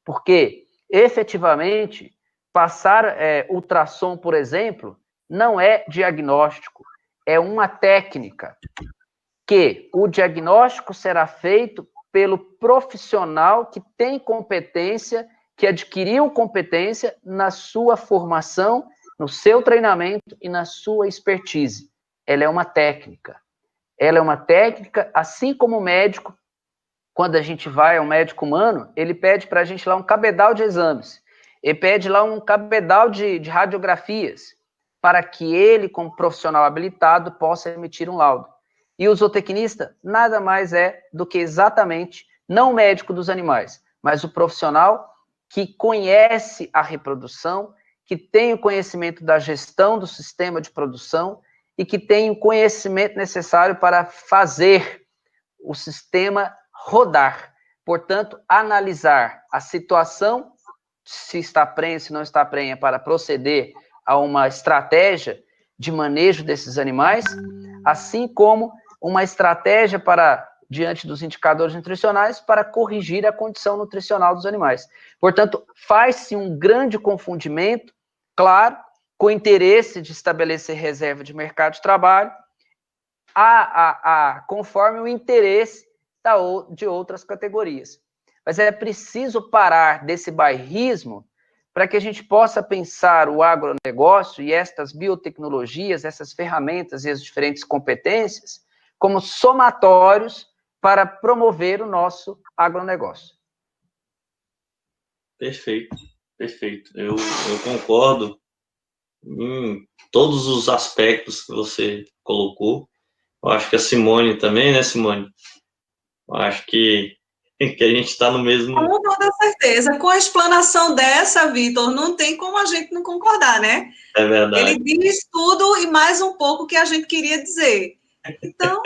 Porque, efetivamente, passar ultrassom, por exemplo, não é diagnóstico, é uma técnica que o diagnóstico será feito pelo profissional que tem competência, que adquiriu competência na sua formação, no seu treinamento e na sua expertise. Ela é uma técnica. Ela é uma técnica, assim como o médico, quando a gente vai ao médico humano, ele pede para a gente lá um cabedal de exames. Ele pede lá um cabedal de radiografias, para que ele, como profissional habilitado, possa emitir um laudo. E o zootecnista nada mais é do que exatamente, não o médico dos animais, mas o profissional que conhece a reprodução, que tem o conhecimento da gestão do sistema de produção e que tem o conhecimento necessário para fazer o sistema rodar. Portanto, analisar a situação, se está prenha, se não está prenha, para proceder a uma estratégia de manejo desses animais, assim como uma estratégia para, diante dos indicadores nutricionais, para corrigir a condição nutricional dos animais. Portanto, faz-se um grande confundimento, claro, com o interesse de estabelecer reserva de mercado de trabalho, conforme o interesse de outras categorias. Mas é preciso parar desse bairrismo para que a gente possa pensar o agronegócio e estas biotecnologias, essas ferramentas e as diferentes competências como somatórios para promover o nosso agronegócio. Perfeito, perfeito. Eu concordo em todos os aspectos que você colocou. Eu acho que a Simone também, né, Simone? Eu acho que a gente está no mesmo... Com toda certeza. Com a explanação dessa, Vitor, não tem como a gente não concordar, né? É verdade. Ele diz tudo e mais um pouco que a gente queria dizer. Então,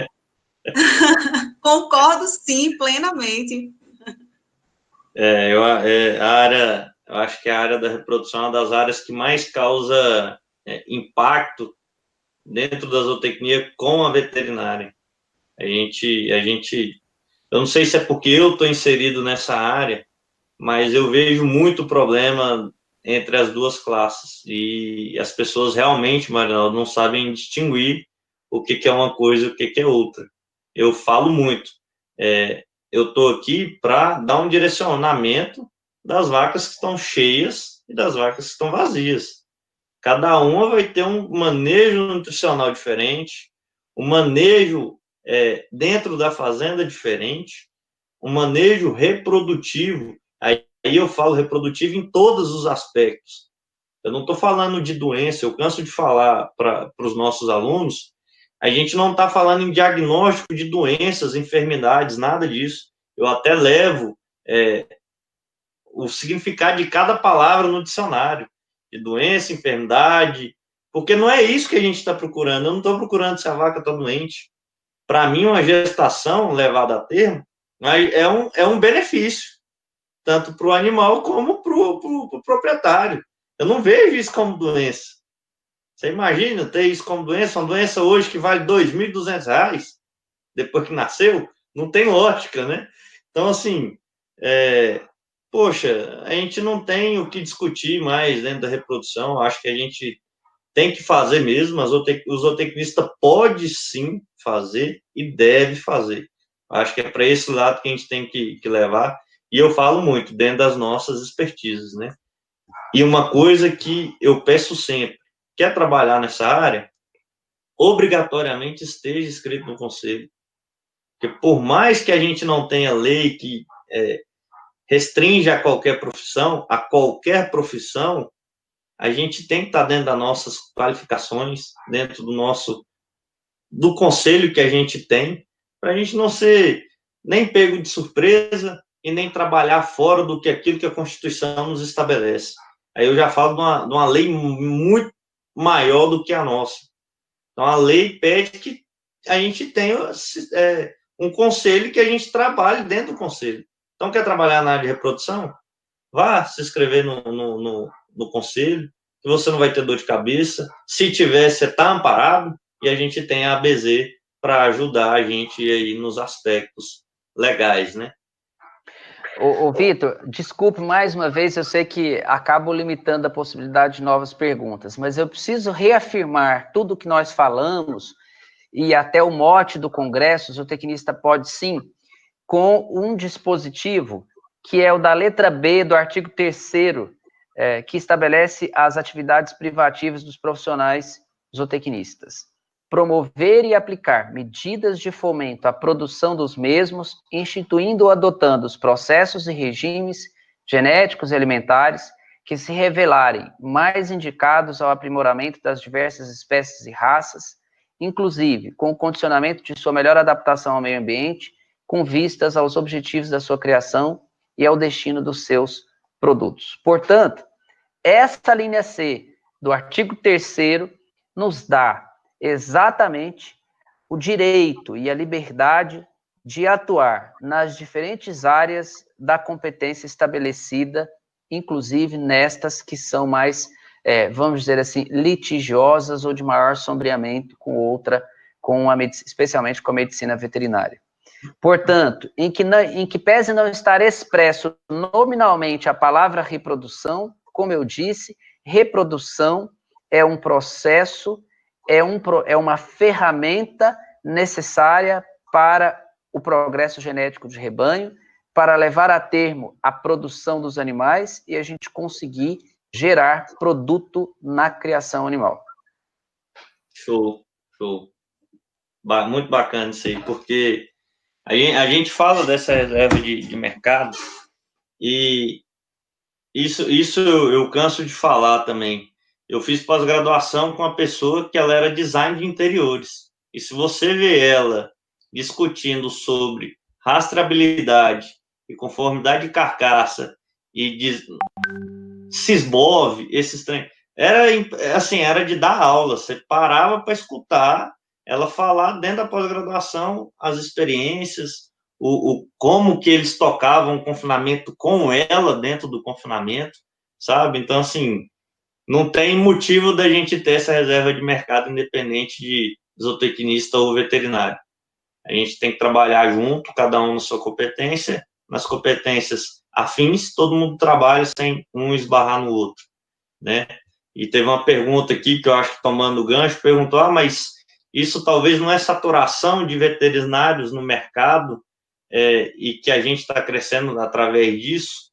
concordo sim, plenamente. Eu acho que a área da reprodução é uma das áreas que mais causa impacto dentro da zootecnia com a veterinária. Eu não sei se é porque eu estou inserido nessa área, mas eu vejo muito problema entre as duas classes, e as pessoas realmente, Marinaldo, não sabem distinguir o que é uma coisa e o que é outra. Eu falo muito, eu estou aqui para dar um direcionamento das vacas que estão cheias e das vacas que estão vazias. Cada uma vai ter um manejo nutricional diferente, um manejo dentro da fazenda diferente, um manejo reprodutivo. Aí eu falo reprodutivo em todos os aspectos. Eu não estou falando de doença, eu canso de falar para os nossos alunos, a gente não está falando em diagnóstico de doenças, enfermidades, nada disso. Eu até levo o significado de cada palavra no dicionário, de doença, enfermidade, porque não é isso que a gente está procurando. Eu não estou procurando se a vaca está doente. Para mim, uma gestação levada a termo é um benefício, tanto para o animal como para o proprietário. Eu não vejo isso como doença. Você imagina ter isso como doença? Uma doença hoje que vale R$2.200 depois que nasceu? Não tem lógica, né? Então, assim, poxa, a gente não tem o que discutir mais dentro da reprodução. Acho que a gente tem que fazer mesmo. O zootecnista pode sim fazer e deve fazer. Acho que é para esse lado que a gente tem que levar. E eu falo muito dentro das nossas expertises, né? E uma coisa que eu peço sempre, quer trabalhar nessa área, obrigatoriamente esteja inscrito no conselho. Porque por mais que a gente não tenha lei que restringe a qualquer profissão, a gente tem que estar dentro das nossas qualificações, dentro do conselho que a gente tem, para a gente não ser nem pego de surpresa e nem trabalhar fora do que aquilo que a Constituição nos estabelece. Aí eu já falo de uma lei muito maior do que a nossa. Então, a lei pede que a gente tenha um conselho, que a gente trabalhe dentro do conselho. Então, quer trabalhar na área de reprodução? Vá se inscrever no conselho, que você não vai ter dor de cabeça. Se tiver, você está amparado, e a gente tem a ABZ para ajudar a gente aí nos aspectos legais, né? Ô Vitor, desculpe mais uma vez, eu sei que acabo limitando a possibilidade de novas perguntas, mas eu preciso reafirmar tudo que nós falamos e até o mote do Congresso, o zootecnista pode sim, com um dispositivo que é o da letra B do artigo 3º, que estabelece as atividades privativas dos profissionais zootecnistas. Promover e aplicar medidas de fomento à produção dos mesmos, instituindo ou adotando os processos e regimes genéticos e alimentares que se revelarem mais indicados ao aprimoramento das diversas espécies e raças, inclusive com o condicionamento de sua melhor adaptação ao meio ambiente, com vistas aos objetivos da sua criação e ao destino dos seus produtos. Portanto, esta linha C do artigo 3º nos dá exatamente o direito e a liberdade de atuar nas diferentes áreas da competência estabelecida, inclusive nestas que são mais, vamos dizer assim, litigiosas ou de maior sombreamento especialmente com a medicina veterinária. Portanto, em que pese não estar expresso nominalmente a palavra reprodução, como eu disse, reprodução é um processo, é uma ferramenta necessária para o progresso genético de rebanho, para levar a termo a produção dos animais e a gente conseguir gerar produto na criação animal. Show, show. Muito bacana isso aí, porque a gente fala dessa reserva de mercado e isso eu canso de falar também. Eu fiz pós-graduação com uma pessoa que ela era design de interiores. E se você vê ela discutindo sobre rastreabilidade e conformidade de carcaça e de SISBOV, esses trem, era de dar aula. Você parava para escutar ela falar dentro da pós-graduação as experiências, como que eles tocavam o confinamento com ela dentro do confinamento, sabe? Então, assim, não tem motivo da gente ter essa reserva de mercado independente de zootecnista ou veterinário. A gente tem que trabalhar junto, cada um na sua competência, nas competências afins, todo mundo trabalha sem um esbarrar no outro, né? E teve uma pergunta aqui, que eu acho que tomando o gancho, perguntou, mas isso talvez não é saturação de veterinários no mercado, e que a gente está crescendo através disso?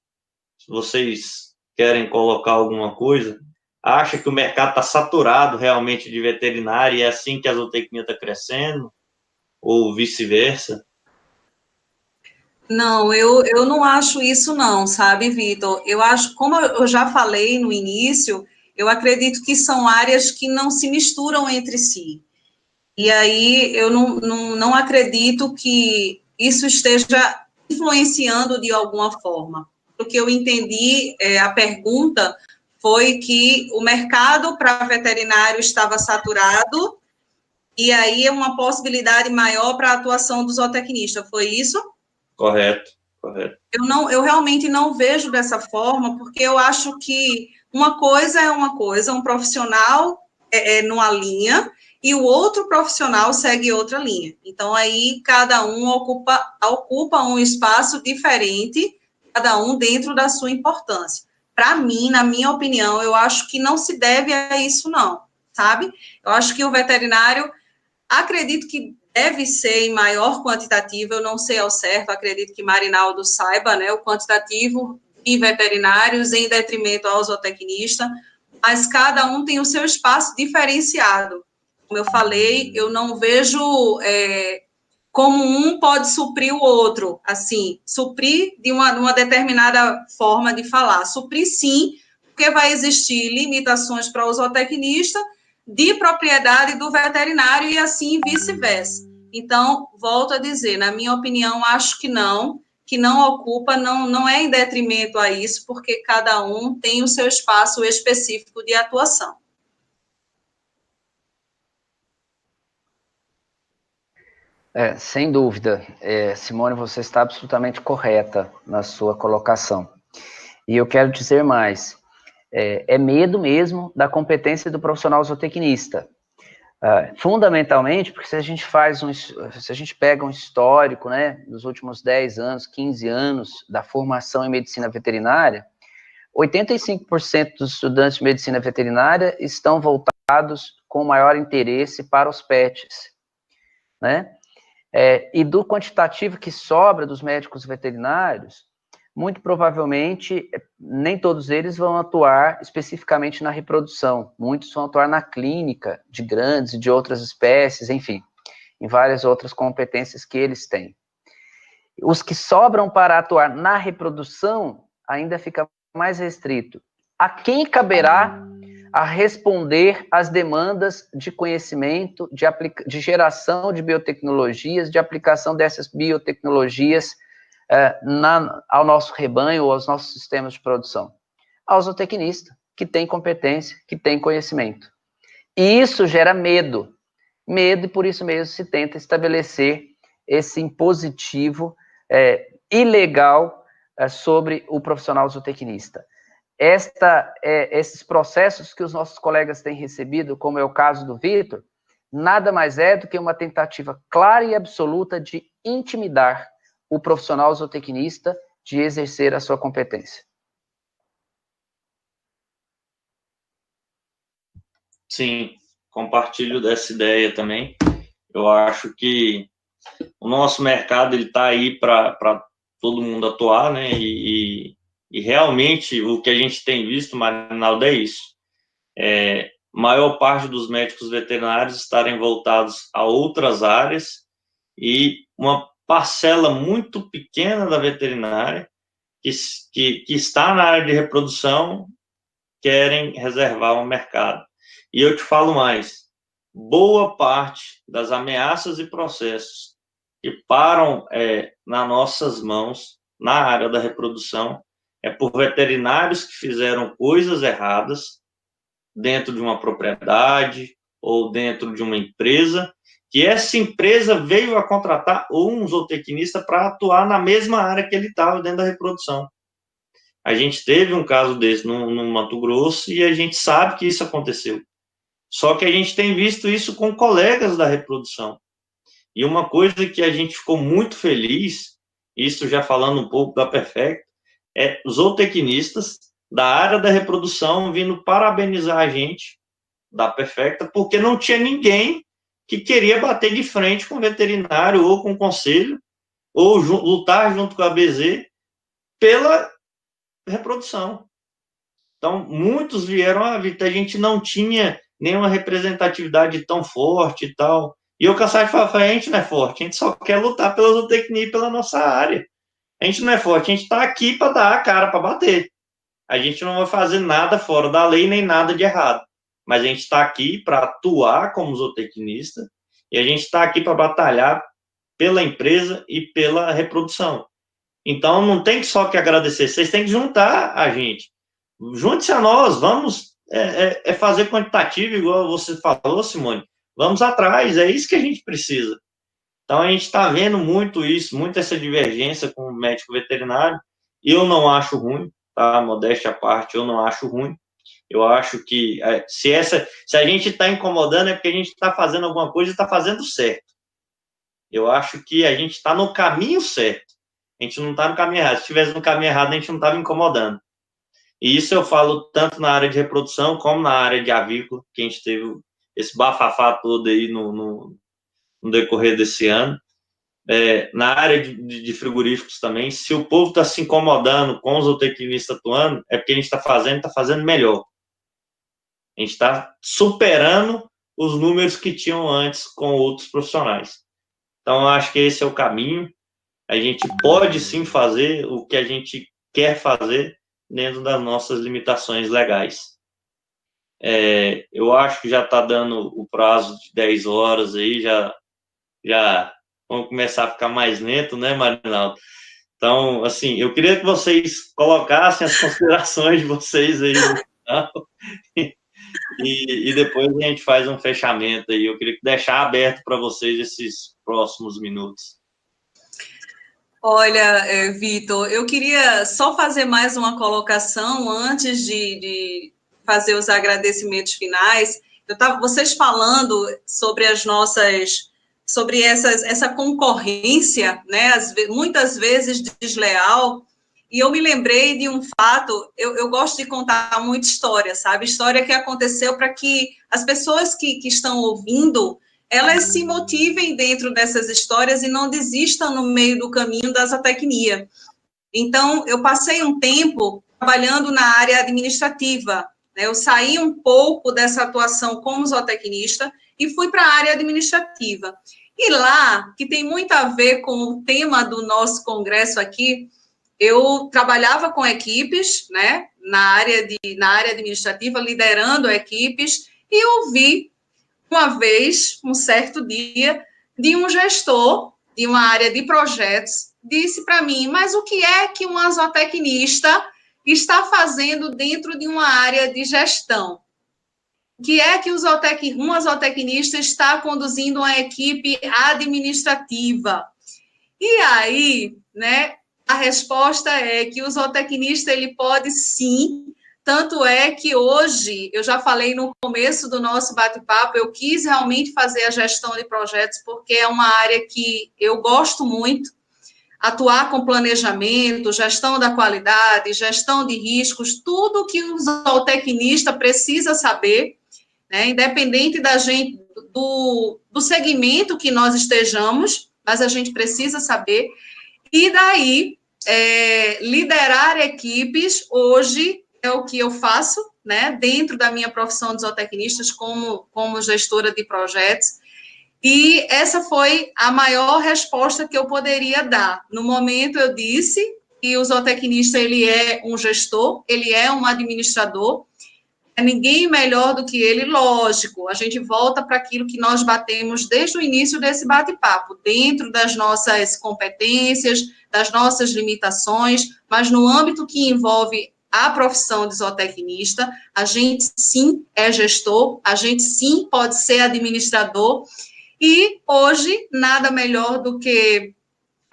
Se vocês querem colocar alguma coisa, acha que o mercado está saturado realmente de veterinário e é assim que a zootecnia está crescendo? Ou vice-versa? Não, eu não acho isso não, sabe, Vitor? Eu acho, como eu já falei no início, eu acredito que são áreas que não se misturam entre si. E aí eu não acredito que isso esteja influenciando de alguma forma. O que eu entendi, a pergunta foi que o mercado para veterinário estava saturado e aí é uma possibilidade maior para a atuação do zootecnista, foi isso? Correto, correto. Eu realmente não vejo dessa forma, porque eu acho que uma coisa é uma coisa, um profissional numa linha, e o outro profissional segue outra linha. Então, aí, cada um ocupa um espaço diferente, cada um dentro da sua importância. Para mim, na minha opinião, eu acho que não se deve a isso, não, sabe? Eu acho que o veterinário, acredito que deve ser em maior quantitativo, eu não sei ao certo, acredito que Marinaldo saiba, né, o quantitativo de veterinários em detrimento ao zootecnista, mas cada um tem o seu espaço diferenciado. Como eu falei, eu não vejo como um pode suprir o outro, assim, suprir de uma determinada forma de falar, suprir sim, porque vai existir limitações para o zootecnista de propriedade do veterinário e assim vice-versa. Então, volto a dizer, na minha opinião, acho que não ocupa, não é em detrimento a isso, porque cada um tem o seu espaço específico de atuação. Sem dúvida. Simone, você está absolutamente correta na sua colocação. E eu quero dizer mais. É medo mesmo da competência do profissional zootecnista. Fundamentalmente, porque se a gente pega um histórico, né, dos últimos 10 anos, 15 anos da formação em medicina veterinária, 85% dos estudantes de medicina veterinária estão voltados com maior interesse para os pets, né? E do quantitativo que sobra dos médicos veterinários, muito provavelmente, nem todos eles vão atuar especificamente na reprodução. Muitos vão atuar na clínica de grandes e de outras espécies, enfim, em várias outras competências que eles têm. Os que sobram para atuar na reprodução ainda fica mais restrito. A quem caberá a responder às demandas de conhecimento, de geração de biotecnologias, de aplicação dessas biotecnologias ao nosso rebanho ou aos nossos sistemas de produção? Ao zootecnista, que tem competência, que tem conhecimento. E isso gera medo, e por isso mesmo se tenta estabelecer esse impositivo ilegal sobre o profissional zootecnista. Esses processos que os nossos colegas têm recebido, como é o caso do Vitor, nada mais é do que uma tentativa clara e absoluta de intimidar o profissional zootecnista de exercer a sua competência. Sim, compartilho dessa ideia também. Eu acho que o nosso mercado está aí para todo mundo atuar, né? E realmente o que a gente tem visto, Marinaldo, é isso. Maior parte dos médicos veterinários estarem voltados a outras áreas e uma parcela muito pequena da veterinária que está na área de reprodução querem reservar o mercado. E eu te falo mais, boa parte das ameaças e processos que param nas nossas mãos, na área da reprodução, é por veterinários que fizeram coisas erradas dentro de uma propriedade ou dentro de uma empresa, que essa empresa veio a contratar um zootecnista para atuar na mesma área que ele estava dentro da reprodução. A gente teve um caso desse no Mato Grosso e a gente sabe que isso aconteceu. Só que a gente tem visto isso com colegas da reprodução. E uma coisa que a gente ficou muito feliz, isso já falando um pouco da Perfecta, é os zootecnistas da área da reprodução vindo parabenizar a gente da Perfecta, porque não tinha ninguém que queria bater de frente com o veterinário ou com o conselho, ou lutar junto com a ABZ pela reprodução. Então, muitos vieram a gente não tinha nenhuma representatividade tão forte e tal. E eu cansado de falar, a gente não é forte, a gente só quer lutar pela zootecnia e pela nossa área. A gente não é forte, a gente está aqui para dar a cara, para bater. A gente não vai fazer nada fora da lei, nem nada de errado. Mas a gente está aqui para atuar como zootecnista e a gente está aqui para batalhar pela empresa e pela reprodução. Então, não tem só que agradecer, vocês têm que juntar a gente. Junte-se a nós, vamos fazer quantitativo, igual você falou, Simone. Vamos atrás, é isso que a gente precisa. Então, a gente está vendo muito isso, muito essa divergência com o médico veterinário. Eu não acho ruim, tá? Modéstia à parte, eu não acho ruim. Eu acho que se a gente está incomodando é porque a gente está fazendo alguma coisa e está fazendo certo. Eu acho que a gente está no caminho certo. A gente não está no caminho errado. Se estivesse no caminho errado, a gente não estava incomodando. E isso eu falo tanto na área de reprodução como na área de avícola, que a gente teve esse bafafá todo aí no decorrer desse ano. Na área de frigoríficos também, se o povo está se incomodando com os zootecnistas atuando, é porque a gente está fazendo melhor. A gente está superando os números que tinham antes com outros profissionais. Então, eu acho que esse é o caminho. A gente pode sim fazer o que a gente quer fazer dentro das nossas limitações legais. Eu acho que já está dando o prazo de 10 horas aí, já vamos começar a ficar mais lento, né, Marinaldo? Então, assim, eu queria que vocês colocassem as considerações de vocês aí no final, e depois a gente faz um fechamento aí. Eu queria deixar aberto para vocês esses próximos minutos. Olha, Vitor, eu queria só fazer mais uma colocação antes de fazer os agradecimentos finais. Vocês falando sobre sobre essa concorrência, né, muitas vezes desleal, e eu me lembrei de um fato. Eu gosto de contar muita história, sabe? História que aconteceu para que as pessoas que estão ouvindo elas se motivem dentro dessas histórias e não desistam no meio do caminho da zootecnia. Então, eu passei um tempo trabalhando na área administrativa, né? Eu saí um pouco dessa atuação como zootecnista e fui para a área administrativa. E lá, que tem muito a ver com o tema do nosso congresso aqui, eu trabalhava com equipes, né, na área administrativa, liderando equipes, e eu vi uma vez, um certo dia, de um gestor de uma área de projetos, disse para mim, mas o que é que uma zootecnista está fazendo dentro de uma área de gestão? O que é que uma zootecnista está conduzindo uma equipe administrativa? E aí, né, a resposta é que o zootecnista, ele pode sim. Tanto é que hoje, eu já falei no começo do nosso bate-papo, eu quis realmente fazer a gestão de projetos, porque é uma área que eu gosto muito, atuar com planejamento, gestão da qualidade, gestão de riscos, tudo que o zootecnista precisa saber, né, independente do segmento que nós estejamos, mas a gente precisa saber, e daí, liderar equipes, hoje, é o que eu faço, né, dentro da minha profissão de zootecnista, como gestora de projetos, e essa foi a maior resposta que eu poderia dar. No momento, eu disse que o zootecnista, ele é um gestor, ele é um administrador, ninguém melhor do que ele, lógico, a gente volta para aquilo que nós batemos desde o início desse bate-papo, dentro das nossas competências, das nossas limitações, mas no âmbito que envolve a profissão de zootecnista, a gente sim é gestor, a gente sim pode ser administrador, e hoje nada melhor do que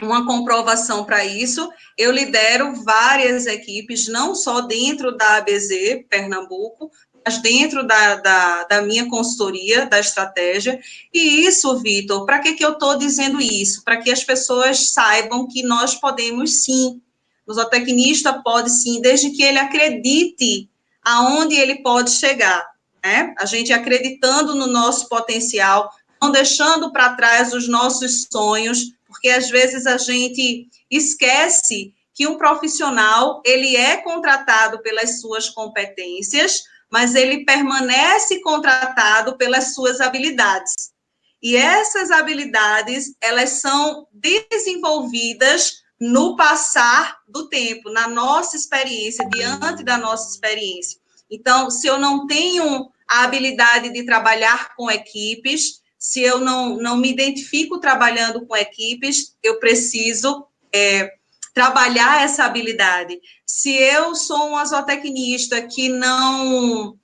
uma comprovação para isso. Eu lidero várias equipes, não só dentro da ABZ Pernambuco, mas dentro da minha consultoria, da estratégia. E isso, Vitor, para que eu estou dizendo isso? Para que as pessoas saibam que nós podemos sim. O zootecnista pode sim, desde que ele acredite aonde ele pode chegar, né? A gente acreditando no nosso potencial, não deixando para trás os nossos sonhos, porque às vezes a gente esquece que um profissional, ele é contratado pelas suas competências, mas ele permanece contratado pelas suas habilidades. E essas habilidades, elas são desenvolvidas no passar do tempo, na nossa experiência, diante da nossa experiência. Então, se eu não tenho a habilidade de trabalhar com equipes, se eu não me identifico trabalhando com equipes, eu preciso trabalhar essa habilidade. Se eu sou uma zootecnista que não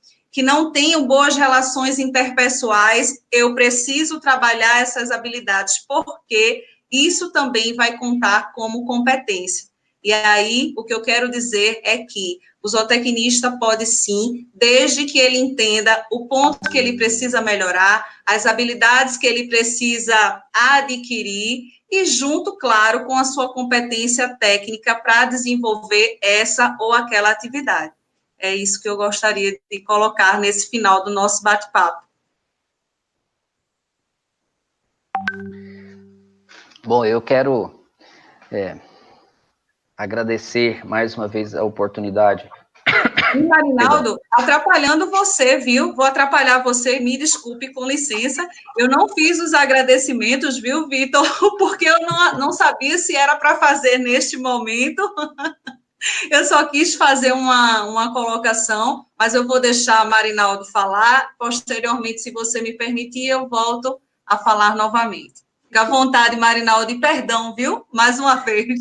tenho boas relações interpessoais, eu preciso trabalhar essas habilidades, porque isso também vai contar como competência. E aí, o que eu quero dizer é que o zootecnista pode sim, desde que ele entenda o ponto que ele precisa melhorar, as habilidades que ele precisa adquirir, e junto, claro, com a sua competência técnica para desenvolver essa ou aquela atividade. É isso que eu gostaria de colocar nesse final do nosso bate-papo. Bom, eu quero agradecer mais uma vez a oportunidade. E, Marinaldo, atrapalhando você, viu? Vou atrapalhar você, me desculpe, com licença. Eu não fiz os agradecimentos, viu, Vitor? Porque eu não sabia se era para fazer neste momento. Eu só quis fazer uma colocação, mas eu vou deixar Marinaldo falar. Posteriormente, se você me permitir, eu volto a falar novamente. Fica à vontade, Marinaldo, e perdão, viu? Mais uma vez.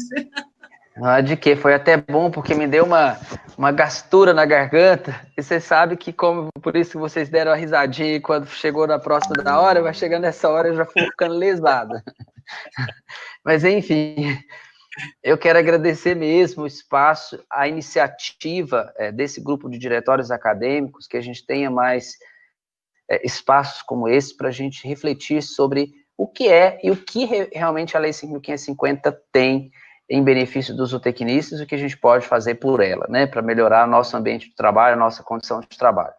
Ah, de que? Foi até bom, porque me deu uma gastura na garganta, e você sabe que, por isso que vocês deram a risadinha, e quando chegou na próxima da hora, vai chegando nessa hora, eu já fico ficando lesada. Mas, enfim, eu quero agradecer mesmo o espaço, a iniciativa desse grupo de diretórios acadêmicos, que a gente tenha mais espaços como esse para a gente refletir sobre o que é e o que realmente a Lei 5.550 tem em benefício dos zootecnistas e o que a gente pode fazer por ela, né, para melhorar nosso ambiente de trabalho, a nossa condição de trabalho.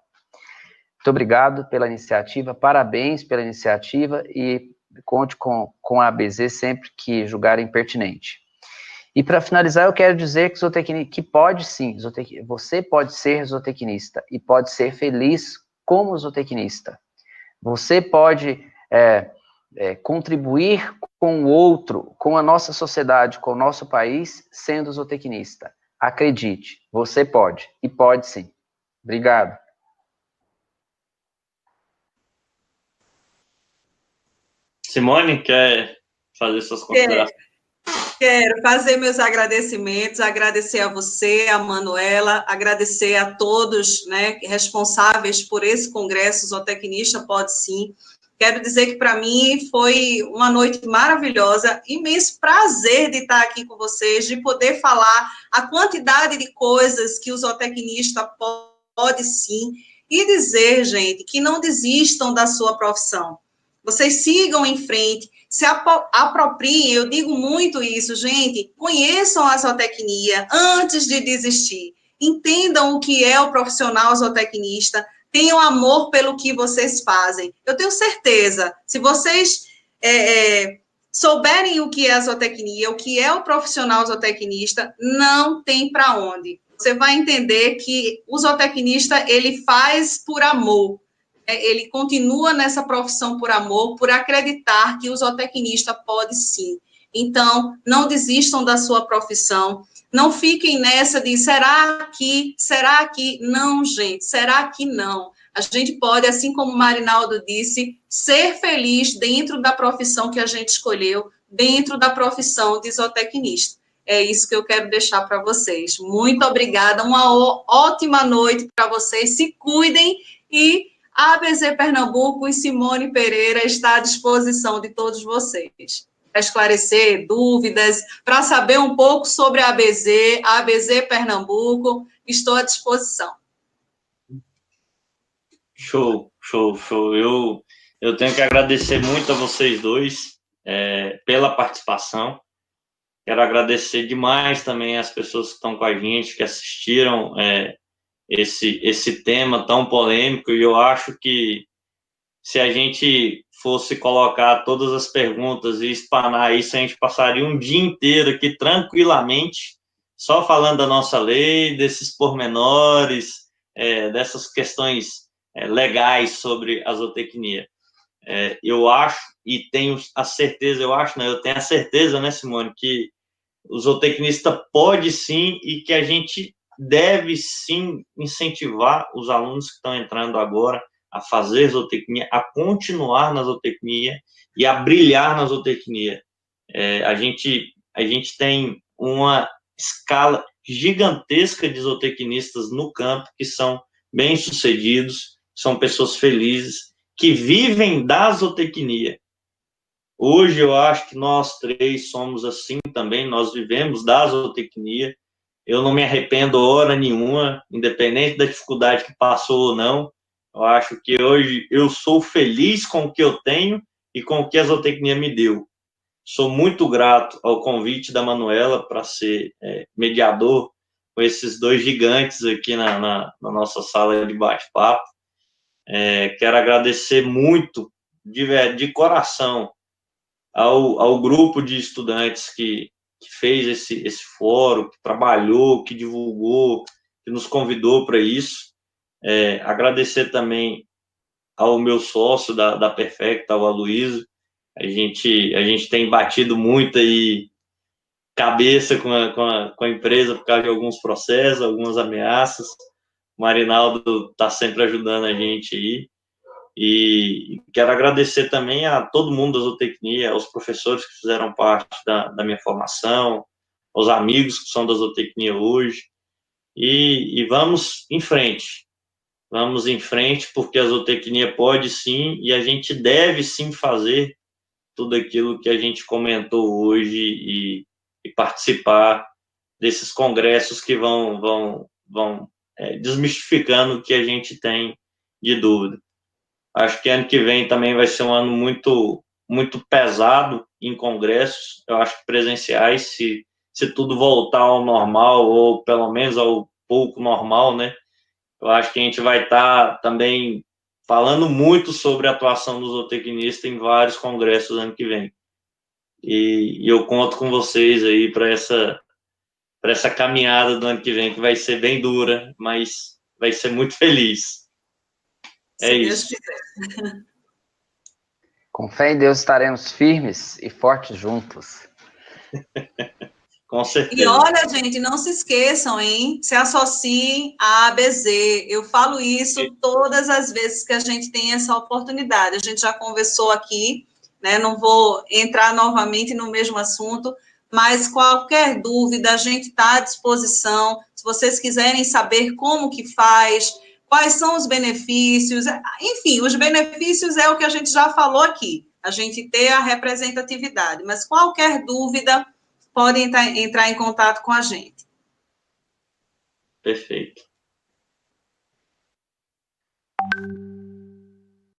Muito obrigado pela iniciativa, parabéns pela iniciativa e conte com a ABZ sempre que julgarem pertinente. E para finalizar, eu quero dizer que pode sim, você pode ser zootecnista e pode ser feliz como zootecnista. Você pode contribuir com o outro, com a nossa sociedade, com o nosso país, sendo zootecnista. Acredite, você pode, e pode sim. Obrigado. Simone, quer fazer suas considerações? Quero fazer meus agradecimentos, agradecer a você, a Manuela, agradecer a todos, né, responsáveis por esse congresso Zootecnista Pode Sim. Quero dizer que, para mim, foi uma noite maravilhosa, imenso prazer de estar aqui com vocês, de poder falar a quantidade de coisas que o zootecnista pode sim, e dizer, gente, que não desistam da sua profissão. Vocês sigam em frente, se apropriem, eu digo muito isso, gente, conheçam a zootecnia antes de desistir, entendam o que é o profissional zootecnista, tenham amor pelo que vocês fazem. Eu tenho certeza, se vocês souberem o que é a zootecnia, o que é o profissional zootecnista, não tem para onde. Você vai entender que o zootecnista, ele faz por amor, ele continua nessa profissão por amor, por acreditar que o zootecnista pode sim. Então, não desistam da sua profissão, não fiquem nessa de será que, não, gente, será que não? A gente pode, assim como o Marinaldo disse, ser feliz dentro da profissão que a gente escolheu, dentro da profissão de zootecnista. É isso que eu quero deixar para vocês. Muito obrigada, uma ótima noite para vocês, se cuidem e a ABZ Pernambuco e Simone Pereira está à disposição de todos vocês. para esclarecer dúvidas, para saber um pouco sobre a ABZ Pernambuco, estou à disposição. Show, show, show. Eu tenho que agradecer muito a vocês dois pela participação. Quero agradecer demais também as pessoas que estão com a gente, que assistiram esse tema tão polêmico, e eu acho que se a gente fosse colocar todas as perguntas e espanar isso, a gente passaria um dia inteiro aqui tranquilamente, só falando da nossa lei, desses pormenores, dessas questões legais sobre a zootecnia. Eu acho, e tenho a certeza, eu tenho a certeza, né, Simone, que o zootecnista pode sim, e que a gente deve sim incentivar os alunos que estão entrando agora a fazer zootecnia, a continuar na zootecnia e a brilhar na zootecnia. A gente tem uma escala gigantesca de zootecnistas no campo que são bem-sucedidos, são pessoas felizes, que vivem da zootecnia. Hoje, eu acho que nós três somos assim também, nós vivemos da zootecnia. Eu não me arrependo hora nenhuma, independente da dificuldade que passou ou não. Eu acho que hoje eu sou feliz com o que eu tenho e com o que a zootecnia me deu. Sou muito grato ao convite da Manuela para ser mediador com esses dois gigantes aqui na nossa sala de bate-papo. Quero agradecer muito, de coração, ao grupo de estudantes que fez esse fórum, que trabalhou, que divulgou, que nos convidou para isso. Agradecer também ao meu sócio da Perfecta, ao Aloysio. A gente tem batido muito aí cabeça com a empresa por causa de alguns processos, algumas ameaças. O Marinaldo está sempre ajudando a gente aí. E quero agradecer também a todo mundo da zootecnia, aos professores que fizeram parte da minha formação, aos amigos que são da zootecnia hoje. E vamos em frente. Vamos em frente, porque a zootecnia pode sim, e a gente deve sim fazer tudo aquilo que a gente comentou hoje e participar desses congressos que vão desmistificando o que a gente tem de dúvida. Acho que ano que vem também vai ser um ano muito, muito pesado em congressos, eu acho que presenciais, se tudo voltar ao normal, ou pelo menos ao pouco normal, né? Eu acho que a gente vai estar também falando muito sobre a atuação do zootecnista em vários congressos ano que vem. E eu conto com vocês aí para essa caminhada do ano que vem, que vai ser bem dura, mas vai ser muito feliz. É isso. Com fé em Deus estaremos firmes e fortes juntos. Com certeza. E olha, gente, não se esqueçam, hein? Se associem à ABZ. Eu falo isso todas as vezes que a gente tem essa oportunidade. A gente já conversou aqui, né? Não vou entrar novamente no mesmo assunto, mas qualquer dúvida, a gente está à disposição. Se vocês quiserem saber como que faz, quais são os benefícios, enfim, os benefícios é o que a gente já falou aqui, a gente ter a representatividade, mas qualquer dúvida, podem entrar em contato com a gente. Perfeito.